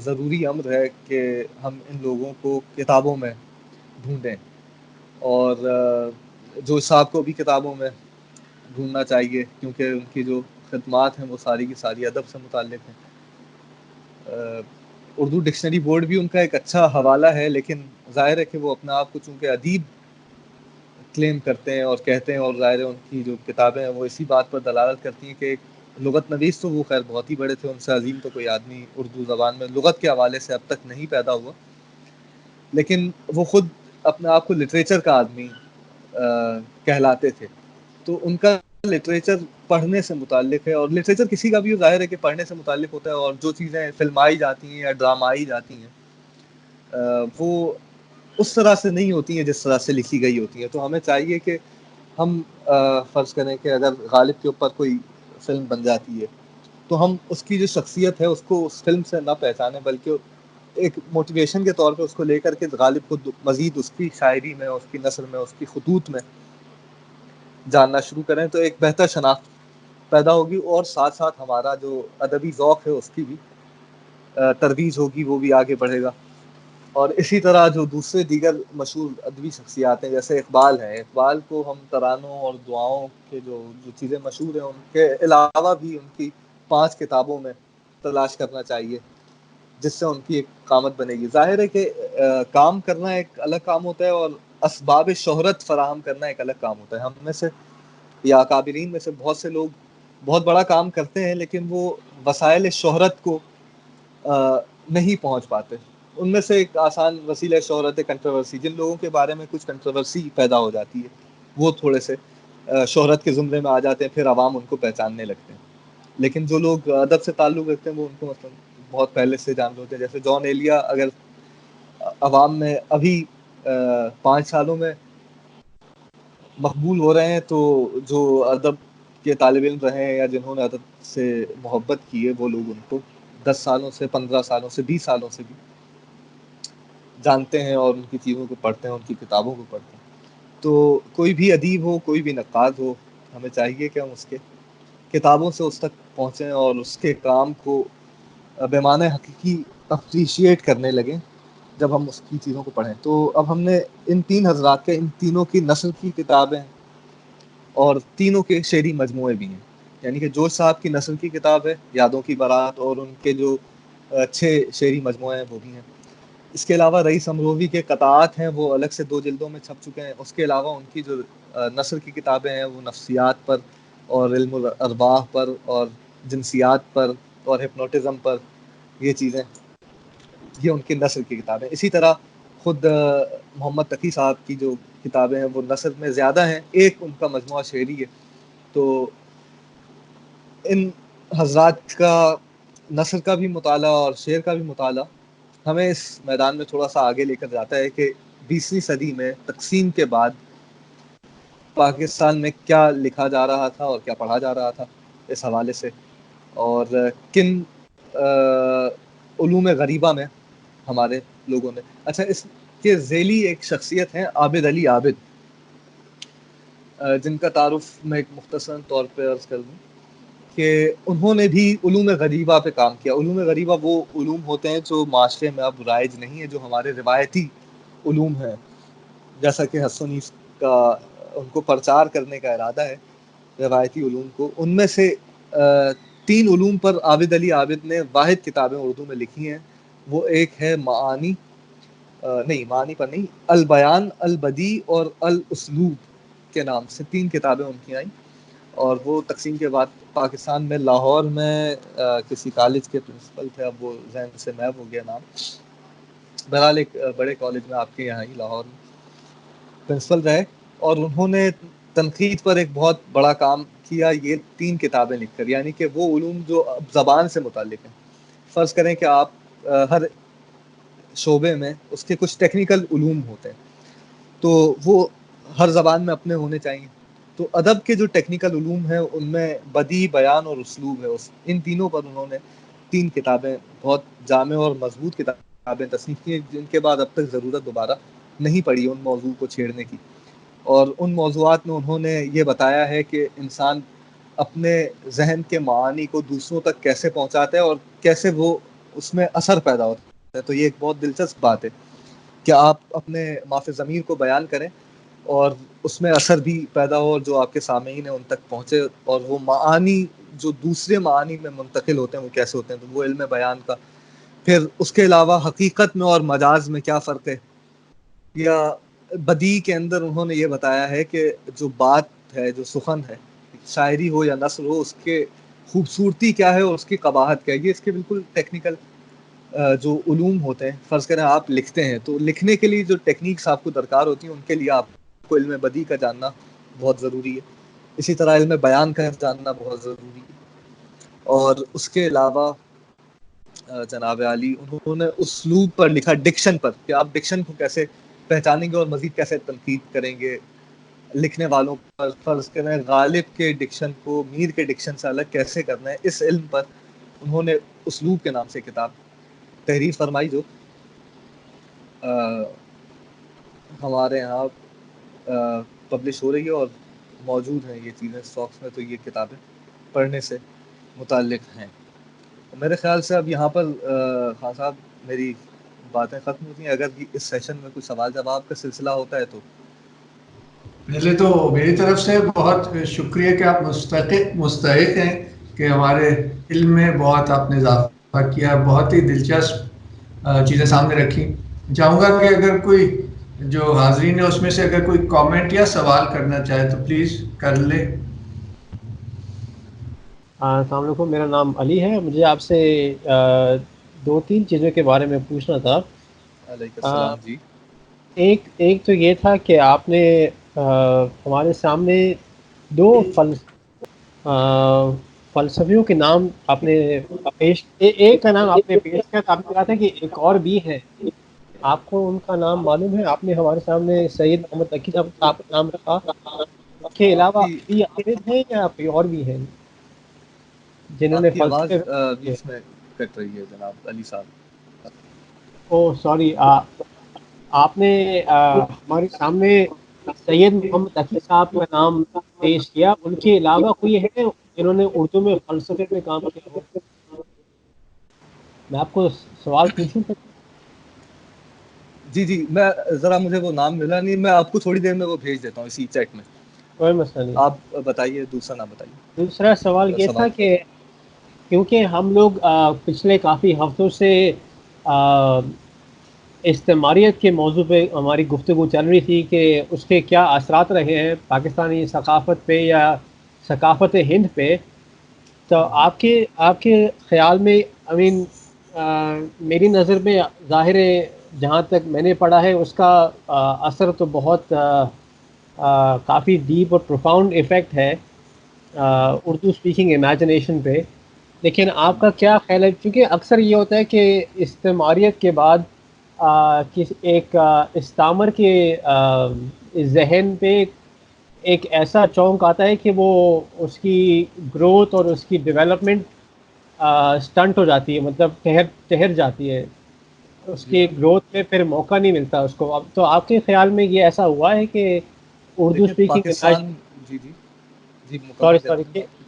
S1: ضروری امر ہے کہ ہم ان لوگوں کو کتابوں میں ڈھونڈیں. اور جو صاحب کو بھی کتابوں میں ڈھونڈنا چاہیے، کیونکہ ان کی جو خدمات ہیں وہ ساری کی ساری ادب سے متعلق ہیں. اردو ڈکشنری بورڈ بھی ان کا ایک اچھا حوالہ ہے، لیکن ظاہر ہے کہ وہ اپنے آپ کو چونکہ ادیب کلیم کرتے ہیں اور کہتے ہیں، اور ظاہر ہے ان کی جو کتابیں ہیں وہ اسی بات پر دلالت کرتی ہیں کہ ایک لغت نویس تو وہ خیر بہت ہی بڑے تھے، ان سے عظیم تو کوئی آدمی اردو زبان میں لغت کے حوالے سے اب تک نہیں پیدا ہوا. لیکن وہ خود اپنے آپ کو لٹریچر کا آدمی کہلاتے تھے. تو ان کا لٹریچر پڑھنے سے متعلق ہے، اور لٹریچر کسی کا بھی ظاہر ہے کہ پڑھنے سے متعلق ہوتا ہے. اور جو چیزیں فلمائی جاتی ہیں یا ڈرامائی جاتی ہیں وہ اس طرح سے نہیں ہوتی ہیں جس طرح سے لکھی گئی ہوتی ہیں. تو ہمیں چاہیے کہ ہم فرض کریں کہ اگر غالب کے اوپر کوئی فلم بن جاتی ہے تو ہم اس کی جو شخصیت ہے اس کو اس فلم سے نہ پہچانیں، بلکہ ایک موٹیویشن کے طور پہ اس کو لے کر کے غالب کو مزید اس کی شاعری میں، اس کی نثر میں، اس کی خطوط میں جاننا شروع کریں، تو ایک بہتر شناخت پیدا ہوگی. اور ساتھ ساتھ ہمارا جو ادبی ذوق ہے اس کی بھی ترویج ہوگی، وہ بھی آگے بڑھے گا. اور اسی طرح جو دوسرے دیگر مشہور ادبی شخصیات ہیں جیسے اقبال ہیں، اقبال کو ہم ترانوں اور دعاؤں کے جو چیزیں مشہور ہیں ان کے علاوہ بھی ان کی 5 کتابوں میں تلاش کرنا چاہیے، جس سے ان کی ایک قامت بنے گی. ظاہر ہے کہ کام کرنا ایک الگ کام ہوتا ہے، اور اسباب شہرت فراہم کرنا ایک الگ کام ہوتا ہے. ہم میں سے یا اکابرین میں سے بہت سے لوگ بہت بڑا کام کرتے ہیں، لیکن وہ وسائل شہرت کو نہیں پہنچ پاتے. ان میں سے ایک آسان وسیلہ شہرت ہے کنٹروورسی. جن لوگوں کے بارے میں کچھ کنٹروورسی پیدا ہو جاتی ہے وہ تھوڑے سے شہرت کے زمرے میں آ جاتے ہیں، پھر عوام ان کو پہچاننے لگتے ہیں. لیکن جو لوگ ادب سے تعلق رکھتے ہیں وہ ان کو مثلا بہت پہلے سے جان ہوتے ہیں. جیسے جان ایلیا اگر عوام میں ابھی 5 سالوں میں مقبول ہو رہے ہیں، تو جو ادب کے طالب علم رہے ہیں یا جنہوں نے ادب سے محبت کی ہے وہ لوگ ان کو 10 سالوں سے، 15 سالوں سے، 20 سالوں سے بھی جانتے ہیں، اور ان کی چیزوں کو پڑھتے ہیں، ان کی کتابوں کو پڑھتے ہیں. تو کوئی بھی ادیب ہو، کوئی بھی نقاد ہو، ہمیں چاہیے کہ ہم اس کے کتابوں سے اس تک پہنچیں اور اس کے کام کو بمعنی حقیقی اپریشیٹ کرنے لگیں جب ہم اس کی چیزوں کو پڑھیں. تو اب ہم نے ان 3 حضرات کے، ان تینوں کی نثر کی کتابیں اور تینوں کے شعری مجموعے بھی ہیں. یعنی کہ جوش صاحب کی نثر کی کتاب ہے یادوں کی بارات، اور ان کے جو 6 شعری مجموعے ہیں وہ بھی ہیں. اس کے علاوہ رئیس امروی کے قطعات ہیں، وہ الگ سے 2 جلدوں میں چھپ چکے ہیں. اس کے علاوہ ان کی جو نثر کی کتابیں ہیں وہ نفسیات پر اور علم الارواح پر اور جنسیات پر اور ہپنوٹزم پر، یہ چیزیں، یہ ان کی نثر کی کتابیں. اسی طرح خود محمد تقی صاحب کی جو کتابیں ہیں وہ نثر میں زیادہ ہیں، ایک ان کا مجموعہ شعری ہے. تو ان حضرات کا نثر کا بھی مطالعہ اور شعر کا بھی مطالعہ ہمیں اس میدان میں تھوڑا سا آگے لے کر جاتا ہے کہ 20ویں صدی میں تقسیم کے بعد پاکستان میں کیا لکھا جا رہا تھا اور کیا پڑھا جا رہا تھا اس حوالے سے، اور کن علوم غریبہ میں ہمارے لوگوں نے. اچھا، اس کے ذیلی ایک شخصیت ہیں عابد علی عابد، جن کا تعارف میں ایک مختصر طور پہ عرض کر دوں کہ انہوں نے بھی علوم غریبہ پہ کام کیا. علوم غریبہ وہ علوم ہوتے ہیں جو معاشرے میں اب رائج نہیں ہے، جو ہمارے روایتی علوم ہیں، جیسا کہ حسنیف کا ان کو پرچار کرنے کا ارادہ ہے روایتی علوم کو. ان میں سے 3 علوم پر عابد علی عابد نے واحد کتابیں اردو میں لکھی ہیں. وہ ایک ہے معانی پر نہیں، البیان، البدیع اور الاسلوب کے نام سے 3 کتابیں ان کی آئیں، اور وہ تقسیم کے بعد پاکستان میں لاہور میں کسی کالج کے پرنسپل تھے، اب وہ ذہن سے محو ہو گیا نام، بہرحال ایک بڑے کالج میں آپ کے یہاں ہی لاہور میں پرنسپل رہے، اور انہوں نے تنقید پر ایک بہت بڑا کام کیا یہ 3 کتابیں لکھ کر. یعنی کہ وہ علوم جو زبان سے متعلق ہیں، فرض کریں کہ آپ ہر شعبے میں اس کے کچھ ٹیکنیکل علوم ہوتے ہیں تو وہ ہر زبان میں اپنے ہونے چاہیے. تو ادب کے جو ٹیکنیکل علوم ہیں ان میں بدیع، بیان اور اسلوب ہے. ان تینوں پر انہوں نے 3 کتابیں، بہت جامع اور مضبوط کتابیں تصنیف کی، جن کے بعد اب تک ضرورت دوبارہ نہیں پڑی ان موضوع کو چھیڑنے کی. اور ان موضوعات میں انہوں نے یہ بتایا ہے کہ انسان اپنے ذہن کے معانی کو دوسروں تک کیسے پہنچاتا ہے اور کیسے وہ اس میں اثر پیدا ہوتا ہے. تو یہ ایک بہت دلچسپ بات ہے کہ آپ اپنے مافِ ضمیر کو بیان کریں اور اس میں اثر بھی پیدا ہو، اور جو آپ کے سامعین ہیں ان تک پہنچے، اور وہ معانی جو دوسرے معانی میں منتقل ہوتے ہیں وہ کیسے ہوتے ہیں. تو وہ علم بیان کا. پھر اس کے علاوہ حقیقت میں اور مجاز میں کیا فرق ہے، یا بدیع کے اندر انہوں نے یہ بتایا ہے کہ جو بات ہے، جو سخن ہے، شاعری ہو یا نثر ہو، اس کے خوبصورتی کیا ہے اور اس کی قباحت کیا ہے. یہ اس کے بالکل ٹیکنیکل جو علوم ہوتے ہیں. فرض کریں آپ لکھتے ہیں تو لکھنے کے لیے جو ٹیکنیکس آپ کو درکار ہوتی ہیں ان کے لیے آپ کو علم بدیع کا جاننا بہت ضروری ہے. اسی طرح علم بیان کا جاننا بہت ضروری ہے. اور اس کے علاوہ جناب عالی انہوں نے اسلوب پر لکھا، ڈکشن پر، کہ آپ ڈکشن کو کیسے پہچانیں گے اور مزید کیسے تنقید کریں گے لکھنے والوں پر. فرض کریں غالب کے ڈکشن کو میر کے ڈکشن سے الگ کیسے کرنا ہے، اس علم پر انہوں نے اسلوب کے نام سے کتاب تحریر فرمائی، جو ہمارے یہاں پبلش ہو رہی ہے اور موجود ہیں یہ چیزیں اسٹاکس میں. تو یہ کتابیں پڑھنے سے متعلق ہیں. میرے خیال سے اب یہاں پر خان صاحب میری باتیں ختم ہوتی ہیں. اگر اس سیشن میں کوئی سوال جواب کا سلسلہ ہوتا ہے تو.
S2: پہلے تو میری طرف سے بہت شکریہ کہ آپ مستحق ہیں کہ ہمارے علم میں بہت آپ نے اضافہ کیا، بہت ہی دلچسپ چیزیں سامنے رکھی. چاہوں گا کہ اگر کوئی جو حاضرین ہے اس میں سے اگر کوئی کامنٹ یا سوال کرنا چاہے تو پلیز کر لے.
S3: السلام علیکم، میرا نام علی ہے. مجھے آپ سے 2-3 چیزوں کے بارے میں پوچھنا تھا.
S1: علیکم السلام. جی.
S3: ایک تو یہ تھا کہ آپ نے ہمارے سامنے 2 فلسفیوں کے نام آپ نے پیش، ایک کا نام آپ نے پیش کیا تھا. آپ نے کہا تھا کہ ایک اور بھی ہے، آپ کو ان کا نام معلوم ہے؟ آپ نے ہمارے سامنے سید محمد تقی صاحب کا نام رکھا، اس کے علاوہ علی عابد ہیں یا کوئی اور بھی ہیں جنہوں نے
S1: آپ کی آواز بیچ میں کٹ رہی ہے جناب علی صاحب.
S3: او سوری، آپ نے ہمارے سامنے سید محمد تقی صاحب کا نام پیش کیا، ان کے علاوہ کوئی ہے جنہوں نے اردو میں فلسفے پہ کام کیا ہو؟ میں آپ کو سوال پوچھوں تو.
S1: جی میں ذرا مجھے وہ نام ملا نہیں، میں آپ کو تھوڑی دیر میں وہ بھیج دیتا ہوں اسی چیٹ میں.
S3: کوئی مسئلہ نہیں.
S1: آپ بتائیے دوسرا نام بتائیے.
S3: دوسرا سوال یہ تھا کہ کیونکہ ہم لوگ پچھلے کافی ہفتوں سے استعماریت کے موضوع پہ ہماری گفتگو چل رہی تھی کہ اس کے کیا اثرات رہے ہیں پاکستانی ثقافت پہ یا ثقافت ہند پہ. تو آپ کے خیال میں میری نظر میں ظاہر جہاں تک میں نے پڑھا ہے اس کا اثر تو بہت کافی ڈیپ اور پروفاؤنڈ ایفیکٹ ہے اردو اسپیکنگ امیجنیشن پہ. لیکن آپ کا کیا خیال ہے؟ کیونکہ اکثر یہ ہوتا ہے کہ استعماریت کے بعد ایک استعمار کے ذہن پہ ایک ایسا چونک آتا ہے کہ وہ اس کی گروتھ اور اس کی ڈیولپمنٹ سٹنٹ ہو جاتی ہے، مطلب ٹھہر جاتی ہے، اس
S1: جی
S3: کی گروتھ میں پھر موقع نہیں ملتا اس کو. اب تو آپ کے خیال میں یہ ایسا ہوا ہے کہ اردو
S1: دیکھیں
S3: اسپیکنگ
S1: پاکستان، جی جی جی
S3: سوری
S1: مکمل کریں
S3: سوری
S1: آپ
S3: کہ
S1: بات.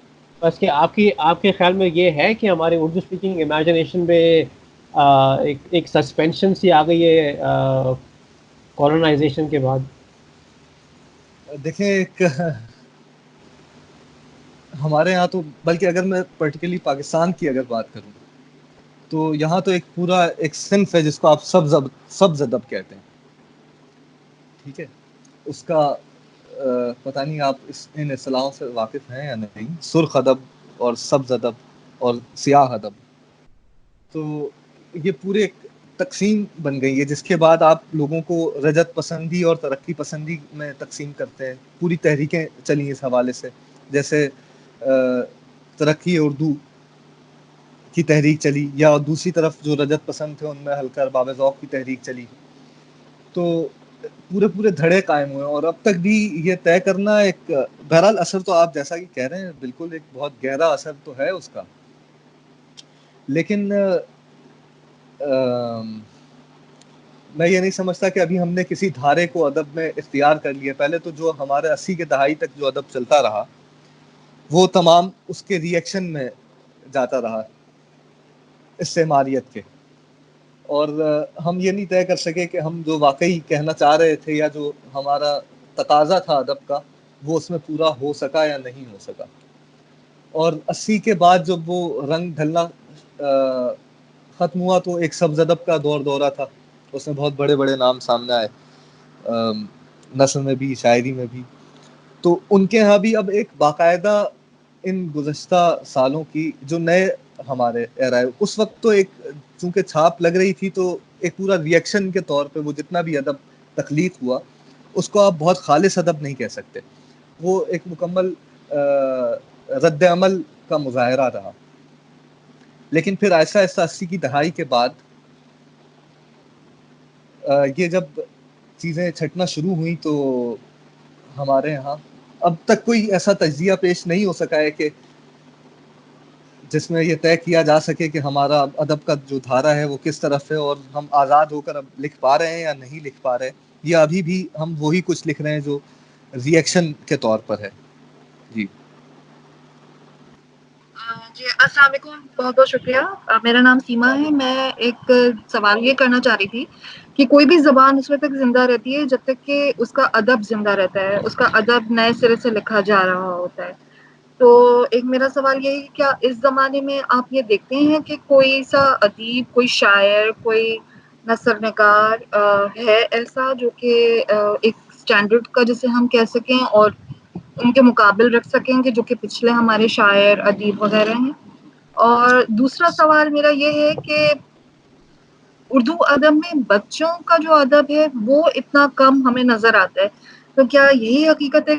S3: بس کہ آپ کے خیال میں یہ ہے کہ ہمارے اردو اسپیکنگ امیجنیشن پہ ایک سسپینشن سی آ گئی ہے کالونائزیشن کے بعد؟
S1: دیکھیں ایک ہمارے یہاں تو، بلکہ اگر میں پرٹیکولرلی پاکستان کی اگر بات کروں تو یہاں تو ایک پورا ایک صنف ہے جس کو آپ سبز ادب کہتے ہیں. ٹھیک ہے، اس کا پتہ نہیں آپ ان اصطلاحوں سے واقف ہیں یا نہیں، سرخ ادب اور سبز ادب اور سیاہ ادب. تو یہ پورے ایک تقسیم بن گئی ہے جس کے بعد آپ لوگوں کو رجت پسندی اور ترقی پسندی میں تقسیم کرتے ہیں. پوری تحریکیں چلی اس حوالے سے، جیسے ترقی اردو کی تحریک چلی، یا دوسری طرف جو رجت پسند تھے ان میں حلقہ ارباب ذوق کی تحریک چلی. تو پورے دھڑے قائم ہوئے اور اب تک بھی یہ طے کرنا ایک، بہرحال اثر تو آپ جیسا کہ کہہ رہے ہیں بالکل ایک بہت گہرا اثر تو ہے اس کا. لیکن میں یہ نہیں سمجھتا کہ ابھی ہم نے کسی دھارے کو ادب میں اختیار کر لیا. پہلے تو جو ہمارے 80 کے دہائی تک جو ادب چلتا رہا وہ تمام اس کے ری ایکشن میں جاتا رہا استعماریت کے، اور ہم یہ نہیں طے کر سکے کہ ہم جو واقعی کہنا چاہ رہے تھے یا جو ہمارا تقاضا تھا ادب کا وہ اس میں پورا ہو سکا یا نہیں ہو سکا. اور 80 کے بعد جب وہ رنگ ڈھلنا ختم ہوا تو ایک سبز ادب کا دورہ تھا. اس میں بہت بڑے بڑے نام سامنے آئے، نثر میں بھی شاعری میں بھی. تو ان کے ہاں بھی اب ایک باقاعدہ ان گزشتہ سالوں کی جو نئے ہمارے ایرائے، اس وقت تو ایک چونکہ چھاپ لگ رہی تھی تو ایک پورا ریئیکشن کے طور پہ وہ جتنا بھی ادب تخلیق ہوا اس کو آپ بہت خالص ادب نہیں کہہ سکتے. وہ ایک مکمل رد عمل کا مظاہرہ رہا. لیکن پھر آہستہ آہستہ 80 کی دہائی کے بعد یہ جب چیزیں چھٹنا شروع ہوئیں تو ہمارے یہاں اب تک کوئی ایسا تجزیہ پیش نہیں ہو سکا ہے کہ جس میں یہ طے کیا جا سکے کہ ہمارا ادب کا جو دھارا ہے وہ کس طرف ہے اور ہم آزاد ہو کر اب لکھ پا رہے ہیں یا نہیں لکھ پا رہے، یا ابھی بھی ہم وہی کچھ لکھ رہے ہیں جو ری ایکشن کے طور پر ہے. جی
S4: جی السلام علیکم، بہت بہت شکریہ. میرا نام سیما ہے. میں ایک سوال یہ کرنا چاہ رہی تھی کہ کوئی بھی زبان اس وقت تک زندہ رہتی ہے جب تک کہ اس کا ادب زندہ رہتا ہے، اس کا ادب نئے سرے سے لکھا جا رہا ہوتا ہے. تو ایک میرا سوال یہ ہے کہ کیا اس زمانے میں آپ یہ دیکھتے ہیں کہ کوئی سا ادیب، کوئی شاعر، کوئی نثر نگار ہے ایسا جو کہ ایک اسٹینڈرڈ کا جسے ہم کہہ سکیں اور ان کے مقابل رکھ سکیں گے جو کہ پچھلے ہمارے شاعر ادیب وغیرہ ہیں؟ اور دوسرا سوال میرا یہ ہے کہ اردو ادب میں بچوں کا جو ادب ہے وہ اتنا کم ہمیں نظر آتا ہے، تو کیا یہی حقیقت ہے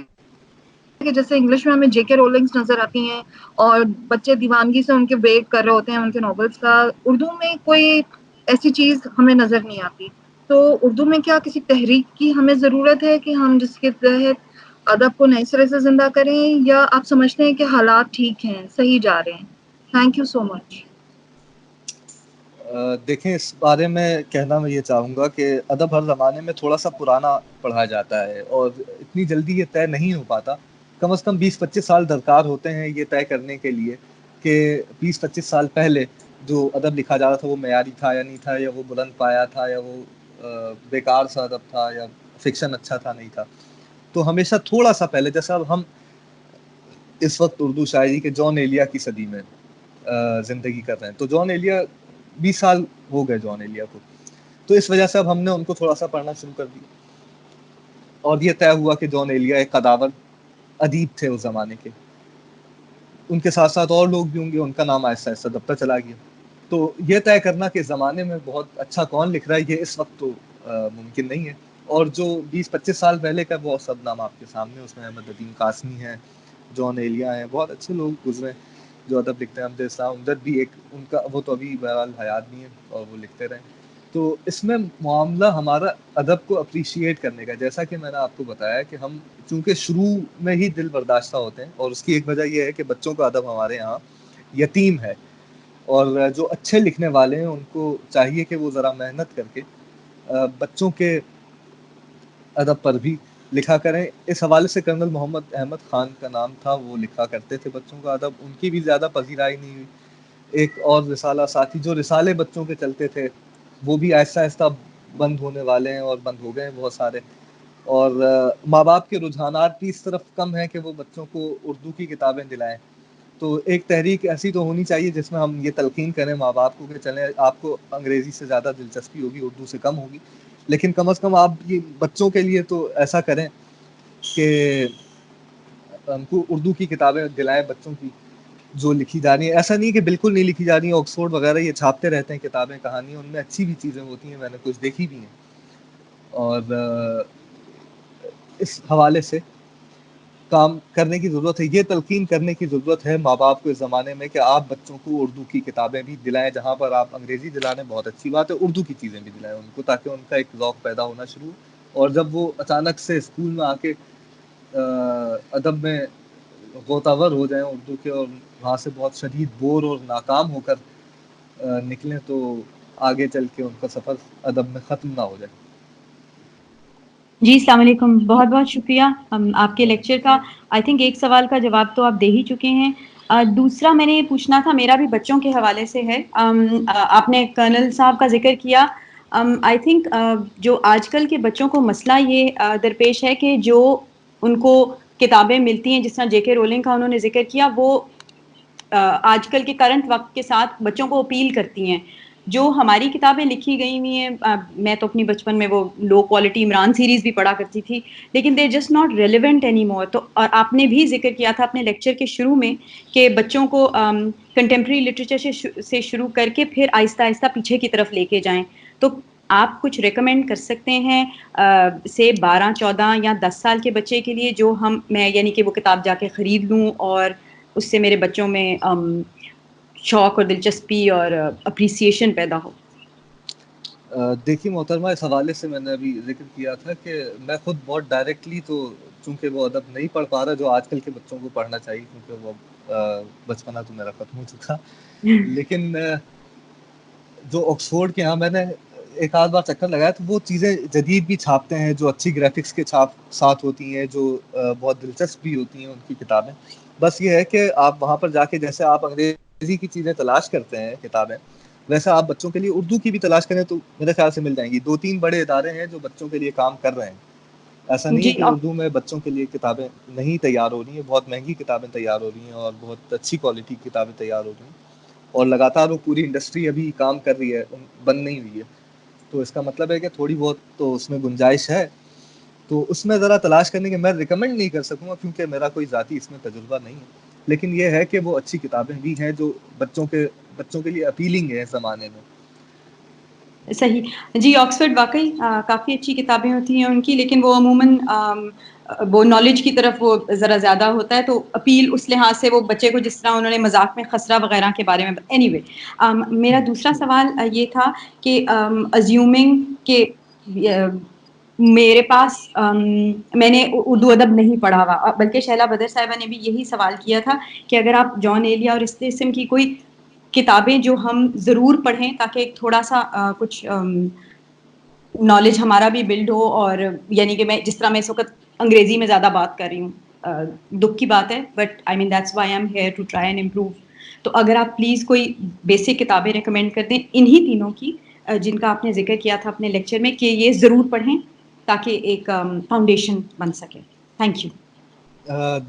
S4: کہ جیسے انگلش میں ہمیں جے کے رولنگز نظر آتی ہیں اور بچے دیوانگی سے ان کے ویٹ کر رہے ہوتے ہیں ان کے ناولس کا، اردو میں کوئی ایسی چیز ہمیں نظر نہیں آتی؟ تو اردو میں کیا کسی تحریک کی ہمیں ضرورت ہے کہ ہم جس کے تحت ادب کو نئے سرے سے زندہ کریں، یا آپ سمجھتے ہیں کہ حالات ٹھیک ہیں، صحیح جا رہے ہیں؟ تھینک یو سو مچ.
S1: دیکھیں اس بارے میں کہنا میں یہ چاہوں گا کہ ادب ہر زمانے میں تھوڑا سا پرانا پڑھا جاتا ہے اور اتنی جلدی یہ طے نہیں ہو پاتا. کم از کم 20-25 سال درکار ہوتے ہیں یہ طے کرنے کے لیے کہ 20-25 سال پہلے جو ادب لکھا جاتا تھا وہ معیاری تھا یا نہیں تھا، یا وہ بلند پایا تھا، یا وہ بیکار سا ادب تھا، یا فکشن اچھا تھا نہیں تھا. تو ہمیشہ تھوڑا سا پہلے، جیسا اب ہم اس وقت اردو شاعری کے جان ایلیا کی صدی میں زندگی کر رہے ہیں، تو جان ایلیا 20 سال ہو گئے جان ایلیا کو، تو اس وجہ سے اب ہم نے ان کو تھوڑا سا پڑھنا شروع کر دیا اور یہ طے ہوا کہ جان ایلیا ایک قداور ادیب تھے اس زمانے کے. ان کے ساتھ ساتھ اور لوگ بھی ہوں گے، ان کا نام آہستہ آہستہ دبتا چلا گیا. تو یہ طے کرنا کہ زمانے میں بہت اچھا کون لکھ رہا ہے یہ اس وقت تو ممکن نہیں ہے. اور جو 20-25 سال پہلے کا وہ سب نام آپ کے سامنے, اس میں احمد ندیم قاسمی ہیں, جان ایلیا ہیں, بہت اچھے لوگ گزرے جو ادب لکھتے ہیں. امجد اسلام امجد بھی ایک ان کا, وہ تو ابھی بہرحال حیات نہیں ہے اور وہ لکھتے رہے. تو اس میں معاملہ ہمارا ادب کو اپریشیٹ کرنے کا, جیسا کہ میں نے آپ کو بتایا کہ ہم چونکہ شروع میں ہی دل برداشتہ ہوتے ہیں, اور اس کی ایک وجہ یہ ہے کہ بچوں کا ادب ہمارے یہاں یتیم ہے, اور جو اچھے لکھنے والے ہیں ان کو چاہیے کہ وہ ذرا محنت کر کے بچوں کے ادب پر بھی لکھا کریں. اس حوالے سے کرنل محمد احمد خان کا نام تھا, وہ لکھا کرتے تھے بچوں کا ادب, ان کی بھی زیادہ پذیرائی نہیں ہوئی. ایک اور رسالہ ساتھی جو رسالے بچوں کے چلتے تھے وہ بھی آہستہ آہستہ بند ہونے والے ہیں, اور بند ہو گئے ہیں بہت سارے. اور ماں باپ کے رجحانات بھی اس طرف کم ہیں کہ وہ بچوں کو اردو کی کتابیں دلائیں. تو ایک تحریک ایسی تو ہونی چاہیے جس میں ہم یہ تلقین کریں ماں باپ کو کہ چلیں آپ کو انگریزی سے زیادہ دلچسپی ہوگی, اردو سے کم ہوگی, لیکن کم از کم آپ یہ بچوں کے لیے تو ایسا کریں کہ ہم کو اردو کی کتابیں دلائیں بچوں کی جو لکھی جا رہی ہیں. ایسا نہیں کہ بالکل نہیں لکھی جا رہی ہیں, آکسفورڈ وغیرہ یہ چھاپتے رہتے ہیں کتابیں کہانیاں, ان میں اچھی بھی چیزیں ہوتی ہیں, میں نے کچھ دیکھی بھی ہیں. اور اس حوالے سے کام کرنے کی ضرورت ہے, یہ تلقین کرنے کی ضرورت ہے ماں باپ کو اس زمانے میں کہ آپ بچوں کو اردو کی کتابیں بھی دلائیں. جہاں پر آپ انگریزی دلانے بہت اچھی بات ہے, اردو کی چیزیں بھی دلائیں ان کو, تاکہ ان کا ایک ذوق پیدا ہونا شروع ہو. اور جب وہ اچانک سے اسکول میں آ کے ادب میں غوطہ ور ہو جائیں اردو کے, اور وہاں سے بہت شدید بور اور ناکام ہو کر نکلیں, تو آگے چل کے ان کا سفر ادب میں ختم نہ ہو جائے.
S5: جی السلام علیکم, بہت بہت شکریہ آپ کے لیکچر کا. آئی تھنک ایک سوال کا جواب تو آپ دے ہی چکے ہیں. دوسرا میں نے پوچھنا تھا, میرا بھی بچوں کے حوالے سے ہے. آپ نے کرنل صاحب کا ذکر کیا. آئی تھنک جو آج کل کے بچوں کو مسئلہ یہ درپیش ہے کہ جو ان کو کتابیں ملتی ہیں, جس طرح جے کے رولنگ کا انہوں نے ذکر کیا, وہ آج کل کے کرنٹ وقت کے ساتھ بچوں کو اپیل کرتی ہیں. جو ہماری کتابیں لکھی گئی ہوئی ہیں, میں تو اپنی بچپن میں وہ لو کوالٹی عمران سیریز بھی پڑھا کرتی تھی, لیکن they just not relevant any more. تو اور آپ نے بھی ذکر کیا تھا اپنے لیکچر کے شروع میں کہ بچوں کو کنٹمپریری لٹریچر سے شروع کر کے پھر آہستہ آہستہ پیچھے کی طرف لے کے جائیں. تو آپ کچھ ریکمینڈ کر سکتے ہیں سے 12, 14 یا 10 سال کے بچے کے لیے, جو میں یعنی کہ وہ کتاب جا کے خرید لوں اور اس سے میرے بچوں میں شوق اور دلچسپی اور اپریسیشن پیدا ہو؟
S1: دیکھیے محترمہ, اس حوالے سے میں نے ابھی ذکر کیا تھا کہ میں خود بہت ڈائریکٹلی تو چونکہ وہ ادب نہیں پڑھ پا رہا جو آج کل کے بچوں کو پڑھنا چاہیے, کیونکہ وہ بچپنا تو میرا ختم ہو چکا. لیکن جو آکسفورڈ کے یہاں میں نے ایک آدھ بار چکر لگایا, تو وہ چیزیں جدید بھی چھاپتے ہیں جو اچھی گرافکس کے ساتھ ہوتی ہیں, جو بہت دلچسپ بھی ہوتی ہیں ان کی کتابیں. بس یہ ہے کہ آپ وہاں پر جا کے, جیسے آپ انگریزی کی چیزیں تلاش کرتے ہیں کتابیں, ویسا آپ بچوں کے لیے اردو کی بھی تلاش کریں تو میرے خیال سے مل جائیں گی. 2-3 بڑے ادارے ہیں جو بچوں کے لیے کام کر رہے ہیں. ایسا نہیں ہے
S5: جی
S1: کہ اردو میں بچوں کے لیے کتابیں نہیں تیار ہو رہی ہیں, بہت مہنگی کتابیں تیار ہو رہی ہیں اور بہت اچھی کوالٹی کی کتابیں تیار ہو رہی ہیں, اور لگاتار وہ پوری انڈسٹری ابھی کام کر رہی ہے, بند نہیں ہوئی ہے. تو اس کا مطلب ہے کہ تھوڑی بہت تو اس میں گنجائش ہے. تو اس میں ذرا تلاش کرنے کے میں ریکمینڈ نہیں کر سکوں گا کیونکہ میرا کوئی ذاتی اس میں تجربہ نہیں ہے, لیکن یہ ہے کہ وہ اچھی کتابیں بھی ہیں جو بچوں کے لیے اپیلنگ ہے اس زمانے میں.
S5: صحیح. جی آکسفورڈ واقعی کافی اچھی کتابیں ہوتی ہیں ان کی, لیکن وہ عموماً وہ نالج کی طرف وہ ذرا زیادہ ہوتا ہے, تو اپیل اس لحاظ سے وہ بچے کو, جس طرح انہوں نے مذاق میں خسرہ وغیرہ کے بارے میں. اینی وے, میرا دوسرا سوال یہ تھا کہ ازیومنگ کہ میرے پاس میں نے اردو ادب نہیں پڑھا ہوا, بلکہ شیلا بدر صاحبہ نے بھی یہی سوال کیا تھا کہ اگر آپ جان ایلیا اور اس قسم کی کوئی کتابیں جو ہم ضرور پڑھیں تاکہ ایک تھوڑا سا کچھ نالج ہمارا بھی بلڈ ہو, اور یعنی کہ میں جس طرح میں اس وقت انگریزی میں زیادہ بات کر رہی ہوں, دکھ کی بات ہے, but I mean that's why I am here to try and improve. تو اگر آپ پلیز کوئی بیسک کتابیں ریکمینڈ کر دیں انہی تینوں کی جن کا آپ نے ذکر کیا تھا اپنے لیکچر میں, کہ یہ ضرور پڑھیں تاکہ ایک فاؤنڈیشن بن سکے. Thank you.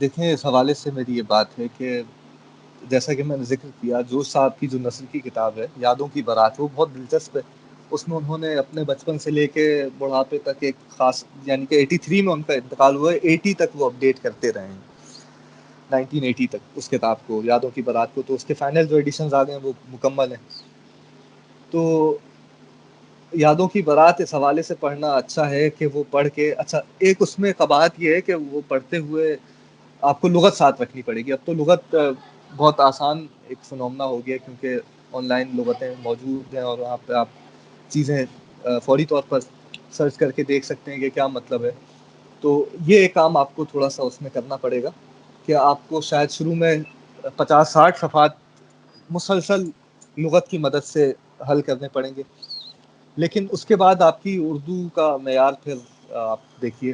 S1: دیکھیں, اس حوالے سے میری یہ بات ہے کہ جیسا کہ میں نے ذکر کیا, جوش صاحب کی جو نثر کی کتاب ہے یادوں کی بارات, وہ بہت دلچسپ ہے. اس میں انہوں نے اپنے بچپن سے لے کے بڑھاپے تک ایک خاص, یعنی کہ 83 میں ان کا انتقال ہوا ہے, 80 تک وہ اپڈیٹ کرتے رہے ہیں, 1980 تک اس کتاب کو, یادوں کی بارات کو. تو اس کے فائنل جو ایڈیشنز آ گئے ہیں وہ مکمل ہیں, تو یادوں کی بارات اس حوالے سے پڑھنا اچھا ہے کہ وہ پڑھ کے اچھا ایک اس میں قباحت یہ ہے کہ وہ پڑھتے ہوئے آپ کو لغت ساتھ رکھنی پڑے گی. اب تو لغت بہت آسان ایک فنومنا ہو گیا کیونکہ آن لائن لغتیں موجود ہیں اور وہاں پہ آپ چیزیں فوری طور پر سرچ کر کے دیکھ سکتے ہیں کہ کیا مطلب ہے. تو یہ ایک کام آپ کو تھوڑا سا اس میں کرنا پڑے گا کہ آپ کو شاید شروع میں 50-60 صفحات مسلسل لغت کی مدد سے حل کرنے پڑیں گے, لیکن اس کے بعد آپ کی اردو کا معیار پھر آپ دیکھیے,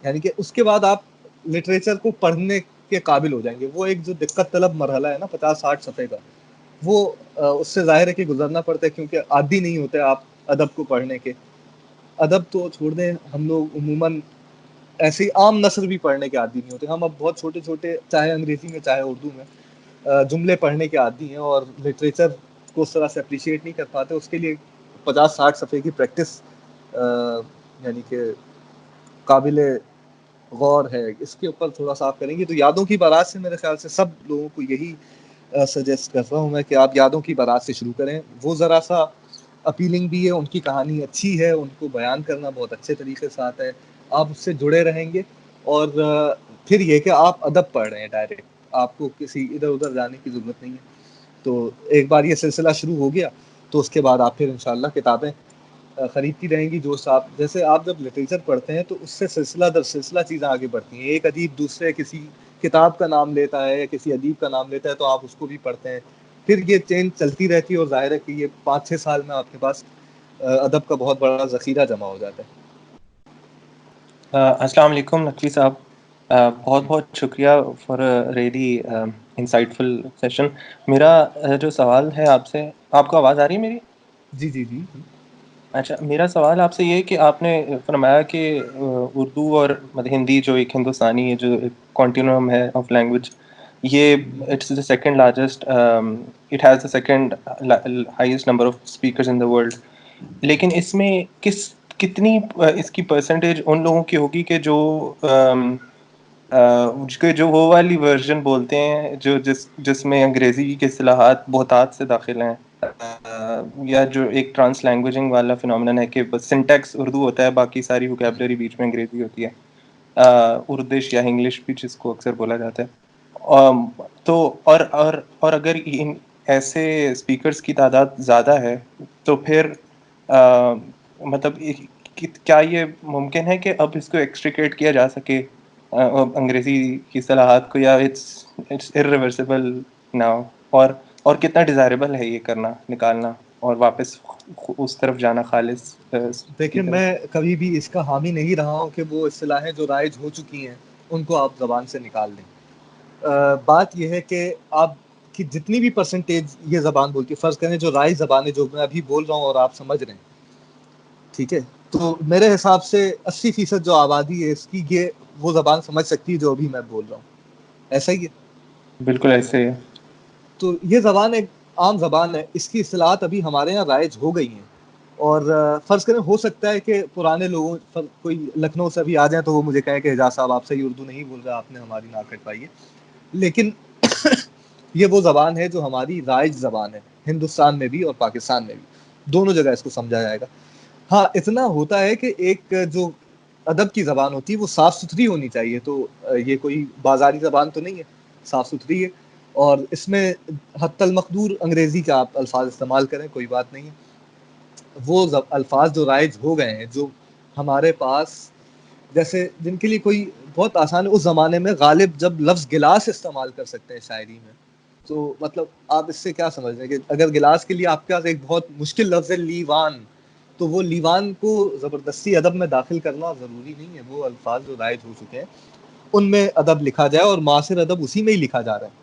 S1: یعنی کہ اس کے بعد آپ لٹریچر کو پڑھنے کے قابل ہو جائیں گے. وہ ایک جو دقت طلب مرحلہ ہے نا 50-60 صفحے کا, وہ اس سے ظاہر ہے کہ گزرنا پڑتا ہے کیونکہ عادی نہیں ہوتے آپ ادب کو پڑھنے کے. ادب تو چھوڑ دیں, ہم لوگ عموماً ایسی عام نثر بھی پڑھنے کے عادی نہیں ہوتے. ہم اب بہت چھوٹے چھوٹے چاہے انگریزی میں چاہے اردو میں جملے پڑھنے کے عادی ہیں اور لٹریچر کو اس طرح سے اپریشیٹ نہیں کر پاتے. اس کے لیے 50-60 صفحے کی پریکٹس یعنی کہ قابل غور ہے. اس کے اوپر تھوڑا سا آپ کریں گے تو یادوں کی بارات سے میرے خیال سے سب لوگوں کو یہی سجیسٹ کرتا ہوں میں کہ آپ یادوں کی بارات سے شروع کریں. وہ ذرا سا اپیلنگ بھی ہے, ان کی کہانی اچھی ہے, ان کو بیان کرنا بہت اچھے طریقے سے آتا ہے, آپ اس سے جڑے رہیں گے. اور پھر یہ کہ آپ ادب پڑھ رہے ہیں ڈائریکٹ, آپ کو کسی ادھر ادھر جانے کی ضرورت نہیں ہے. تو ایک بار یہ سلسلہ شروع ہو گیا تو اس کے بعد آپ پھر انشاءاللہ کتابیں خریدتی رہیں گی. جو آپ جیسے آپ جب لٹریچر پڑھتے ہیں تو اس سے سلسلہ در سلسلہ چیزیں آگے بڑھتی ہیں. ایک ادیب دوسرے کسی کتاب کا نام لیتا ہے یا کسی ادیب کا نام لیتا ہے تو آپ اس کو بھی پڑھتے ہیں, پھر یہ چین چلتی رہتی ہے. اور ظاہر ہے کہ یہ 5-6 سال میں آپ کے پاس ادب کا بہت بڑا ذخیرہ جمع ہو جاتا ہے.
S6: السلام علیکم نقوی صاحب, بہت بہت شکریہ for really insightful session. میرا جو سوال ہے آپ سے, آپ کو آواز آ رہی ہے میری؟
S1: جی جی جی.
S6: اچھا, میرا سوال آپ سے یہ ہے کہ آپ نے فرمایا کہ اردو اور ہندی جو ایک ہندوستانی ہے, جو ایک کنٹینیوم ہے آف لینگویج, یہ it's the second largest, it has the second highest number of speakers in the world. لیکن اس میں کتنی اس کی پرسنٹیج ان لوگوں کی ہوگی کہ جو وہ والی ورژن بولتے ہیں جو جس میں انگریزی کے اصطلاحات بہتات سے داخل ہیں, یا جو ایک ٹرانس لینگویجنگ والا فنومینن ہے کہ بس سنٹیکس اردو ہوتا ہے, باقی ساری ووکیبلری بیچ میں انگریزی ہوتی ہے, اردش یا انگلش بھی جس کو اکثر بولا جاتا ہے. تو اور اگر ایسے اسپیکرس کی تعداد زیادہ ہے تو پھر مطلب کیا یہ ممکن ہے کہ اب اس کو ایکسٹریکیٹ کیا جا سکے انگریزی کی اصطلاحات کو, یا اٹس irreversible now, اور کتنا ڈیزائریبل ہے یہ کرنا, نکالنا اور واپس اس طرف جانا خالص؟
S1: دیکھیں, میں کبھی بھی اس کا حامی نہیں رہا ہوں کہ وہ اصطلاحیں جو رائج ہو چکی ہیں ان کو آپ زبان سے نکال دیں. بات یہ ہے کہ آپ کی جتنی بھی پرسنٹیج یہ زبان بولتی ہے, فرض کریں جو رائج زبان ہے جو میں ابھی بول رہا ہوں اور آپ سمجھ رہے ہیں, ٹھیک ہے, تو میرے حساب سے 80% جو آبادی ہے اس کی یہ وہ زبان سمجھ سکتی ہے جو ابھی میں بول رہا ہوں. ایسا ہی ہے؟
S6: بالکل ایسے ہے.
S1: تو یہ زبان ایک عام زبان ہے, اس کی اصطلاحات ابھی ہمارے یہاں رائج ہو گئی ہیں. اور فرض کریں ہو سکتا ہے کہ پرانے لوگوں کوئی لکھنؤ سے ابھی آ جائیں تو وہ مجھے کہیں کہ اعجاز صاحب آپ صحیح اردو نہیں بول رہے, آپ نے ہماری ناک کٹوائی ہے. لیکن یہ وہ زبان ہے جو ہماری رائج زبان ہے, ہندوستان میں بھی اور پاکستان میں بھی, دونوں جگہ اس کو سمجھا جائے گا. ہاں اتنا ہوتا ہے کہ ایک جو ادب کی زبان ہوتی ہے وہ صاف ستھری ہونی چاہیے. تو یہ کوئی بازاری زبان تو نہیں ہے, صاف ستھری ہے, اور اس میں حتی المقدور انگریزی کا آپ الفاظ استعمال کریں کوئی بات نہیں ہے. وہ الفاظ جو رائج ہو گئے ہیں جو ہمارے پاس, جیسے جن کے لیے کوئی بہت آسان ہے, اس زمانے میں غالب جب لفظ گلاس استعمال کر سکتے ہیں شاعری میں, تو مطلب آپ اس سے کیا سمجھ رہے ہیں کہ اگر گلاس کے لیے آپ کے پاس ایک بہت مشکل لفظ ہے لیوان, تو وہ لیوان کو زبردستی ادب میں داخل کرنا ضروری نہیں ہے. وہ الفاظ جو رائج ہو چکے ہیں ان میں ادب لکھا جائے, اور معاصر ادب اسی میں ہی لکھا جا رہا ہے.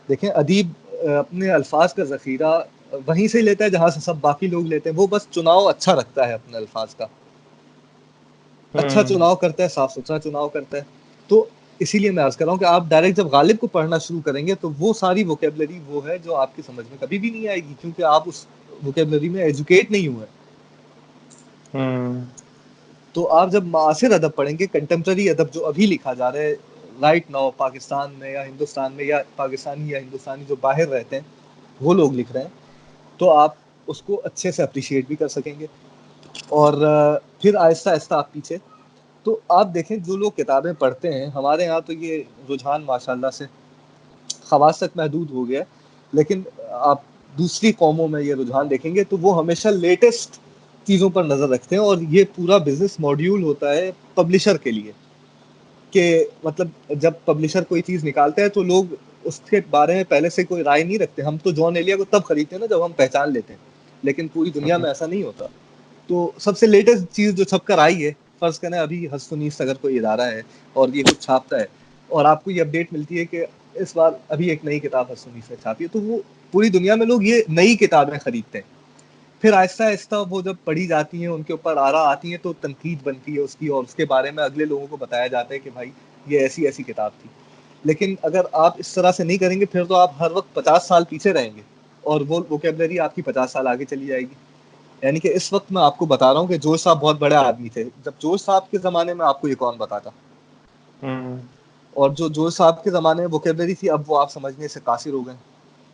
S1: دیکھیں, ادیب اپنے الفاظ کا ذخیرہ وہیں سے لیتا ہے جہاں سے سب باقی لوگ لیتے ہیں. وہ بس چناؤ اچھا رکھتا ہے اپنے الفاظ کا, اچھا چناؤ کرتا ہے, صاف ستھرا چناؤ کرتا ہے. تو اسی لیے میں عرض کر رہا ہوں کہ آپ ڈائریکٹ جب غالب کو پڑھنا شروع کریں گے تو وہ ساری ووکیبلری وہ ہے جو آپ کی سمجھ میں کبھی بھی نہیں آئے گی, کیونکہ آپ اس ووکیبلری میں ایجوکیٹ نہیں ہوئے. تو آپ جب معاصر ادب پڑھیں گے, کنٹمپرری ادب جو ابھی لکھا جا رہا ہے رائٹ ناؤ پاکستان میں یا ہندوستان میں, یا پاکستانی یا ہندوستانی جو باہر رہتے ہیں وہ لوگ لکھ رہے ہیں, تو آپ اس کو اچھے سے اپریشیٹ بھی کر سکیں گے. اور پھر آہستہ آہستہ آپ پیچھے تو آپ دیکھیں جو لوگ کتابیں پڑھتے ہیں, ہمارے یہاں تو یہ رجحان ماشاءاللہ سے خواص تک محدود ہو گیا, لیکن آپ دوسری قوموں میں یہ رجحان دیکھیں گے تو وہ ہمیشہ لیٹسٹ چیزوں پر نظر رکھتے ہیں. اور یہ پورا بزنس ماڈیول ہوتا ہے پبلشر کے لیے کہ مطلب جب پبلشر کوئی چیز نکالتا ہے تو لوگ اس کے بارے میں پہلے سے کوئی رائے نہیں رکھتے. ہم تو جان ایلیا کو تب خریدتے ہیں نا جب ہم پہچان لیتے ہیں, لیکن پوری دنیا میں ایسا نہیں ہوتا. تو سب سے لیٹسٹ چیز جو چھپ کر آئی ہے, فرض کریں ابھی ہستونیس اگر کوئی ادارہ ہے اور یہ کچھ چھاپتا ہے اور آپ کو یہ اپڈیٹ ملتی ہے کہ اس بار ابھی ایک نئی کتاب ہستونیس نے چھاپی ہے, تو وہ پوری دنیا میں لوگ یہ نئی کتابیں خریدتے ہیں. پھر آہستہ آہستہ وہ جب پڑھی جاتی ہیں, ان کے اوپر آراء آتی ہیں, تو تنقید بنتی ہے اس کی, اور اس کے بارے میں اگلے لوگوں کو بتایا جاتا ہے کہ بھائی یہ ایسی ایسی کتاب تھی. لیکن اگر آپ اس طرح سے نہیں کریں گے پھر تو آپ ہر وقت 50 سال پیچھے رہیں گے اور وہ ووکیبلری آپ کی 50 سال آگے چلی جائے گی. یعنی کہ اس وقت میں آپ کو بتا رہا ہوں کہ جوش صاحب بہت بڑے آدمی تھے. جب جوش صاحب کے زمانے میں آپ کو یہ کون بتاتا, اور جو جوش صاحب کے زمانے میں ووکیبلری تھی اب وہ آپ سمجھنے سے قاصر ہو گئے.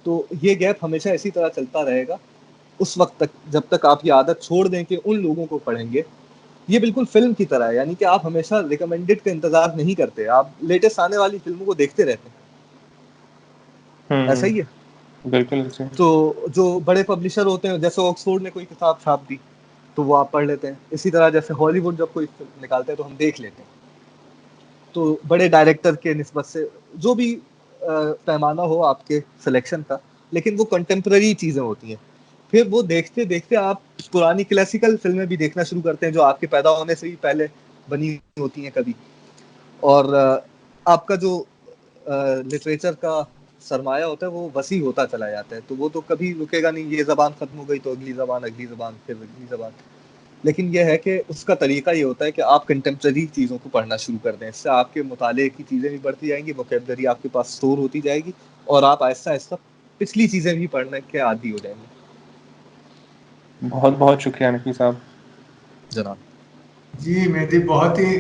S1: تو یہ گیپ ہمیشہ اسی طرح چلتا رہے گا اس وقت تک جب تک آپ یہ عادت چھوڑ دیں کہ ان لوگوں کو پڑھیں گے. یہ بالکل فلم کی طرح ہے, یعنی کہ آپ ہمیشہ ریکمینڈڈ کا انتظار نہیں کرتے, آپ لیٹسٹ آنے والی فلموں کو دیکھتے رہتے ہیں. ایسا ہی ہے
S6: بالکل.
S1: تو جو بڑے پبلشر ہوتے ہیں, جیسے آکسفورڈ نے کوئی کتاب چھاپ دی تو وہ آپ پڑھ لیتے ہیں. اسی طرح جیسے ہالی ووڈ جب کوئی فلم نکالتے ہیں تو ہم دیکھ لیتے ہیں. تو بڑے ڈائریکٹر کے نسبت سے جو بھی پیمانہ ہو آپ کے سلیکشن کا, لیکن وہ کنٹمپرری چیزیں ہوتی ہیں. پھر وہ دیکھتے دیکھتے آپ پرانی کلاسیکل فلمیں بھی دیکھنا شروع کرتے ہیں جو آپ کے پیدا ہونے سے ہی پہلے بنی ہوتی ہیں کبھی. اور آپ کا جو لٹریچر کا سرمایہ ہوتا ہے وہ وسیع ہوتا چلا جاتا ہے. تو وہ تو کبھی رکے گا نہیں, یہ زبان ختم ہو گئی تو اگلی زبان پھر اگلی زبان. لیکن یہ ہے کہ اس کا طریقہ یہ ہوتا ہے کہ آپ کنٹمپرری چیزوں کو پڑھنا شروع کر دیں. اس سے آپ کے مطالعے کی چیزیں بھی بڑھتی جائیں گی, ووکیبلری آپ کے پاس اسٹور ہوتی جائے گی, اور آپ آہستہ آہستہ پچھلی چیزیں بھی پڑھنے کے عادی ہو جائیں گے.
S6: بہت بہت شکریہ نقی صاحب.
S1: جناب
S2: جی مہدی, بہت ہی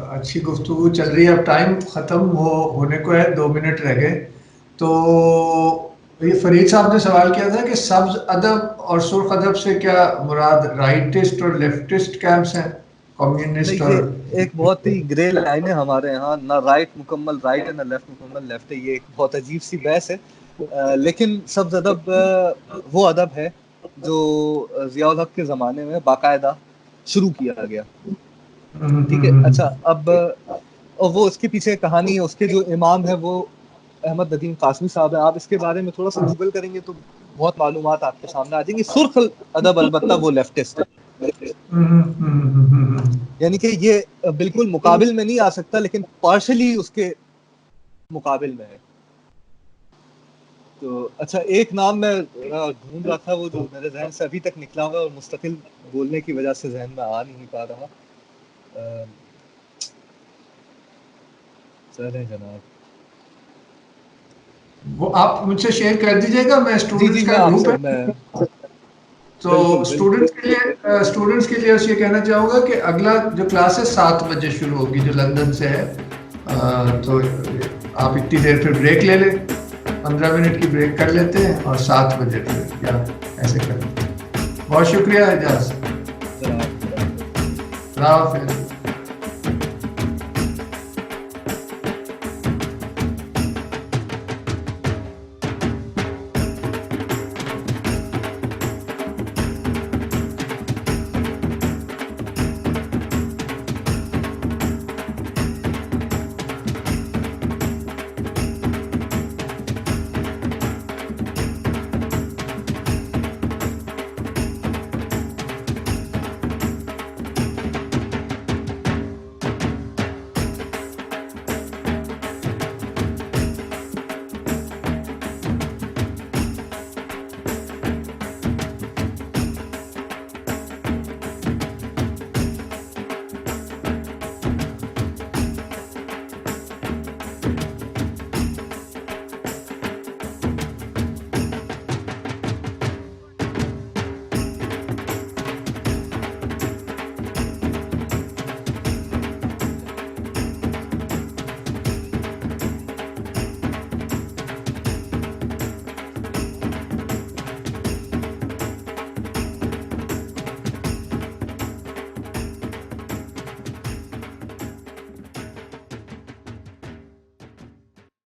S2: اچھی گفتگو چل رہی ہے. اب ٹائم ختم ہونے کو ہے, 2 منٹ رہ گئے. تو یہ فرید صاحب نے سوال کیا تھا کہ سبز ادب اور سرخ ادب سے کیا مراد رائٹسٹ اور لیفٹسٹ کیمپس ہیں, کمیونسٹ اور
S1: ایک بہت ہی گرے لائن ہے ہمارے یہاں, نہ رائٹ مکمل رائٹ ہے نہ لیفٹ مکمل لیفٹ ہے. یہ ایک بہت عجیب سی بحث ہے. لیکن سبز ادب وہ ادب ہے جو ضیاء الحق کے زمانے میں باقاعدہ شروع کیا گیا. ٹھیک ہے, اچھا اب وہ اس کے پیچھے کہانی ہے. اس کے جو امام ہے وہ احمد ندیم قاسمی صاحب ہیں. آپ اس کے بارے میں تھوڑا سا گوگل کریں گے تو بہت معلومات آپ کے سامنے آ جائیں گی. سرخ ادب البتہ وہ لیفٹسٹ ہے, یعنی کہ یہ بالکل مقابل میں نہیں آ سکتا لیکن پارشلی اس کے مقابل میں ہے. تو اچھا ایک نام میں ڈھونڈ رہا تھا, وہ جو میرے ذہن سے ابھی تک نکلا ہوا ہے اور مستقل بولنے کی وجہ سے ذہن میں آ نہیں پا رہا. چلیں جناب,
S2: وہ آپ مجھ سے شیئر کر دیجیے گا. میں اسٹوڈنٹس کا گروپ ہے, تو اسٹوڈنٹس کے لیے یہ کہنا چاہوں گا کہ اگلا جو کلاس ہے 7 بجے شروع ہوگی جو لندن سے ہے. تو آپ اتنی دیر پھر بریک لے لیں, 15 منٹ کی بریک کر لیتے ہیں اور 7 بجے پھر یا ایسے کریں. بہت شکریہ اجاز. اللہ حافظ.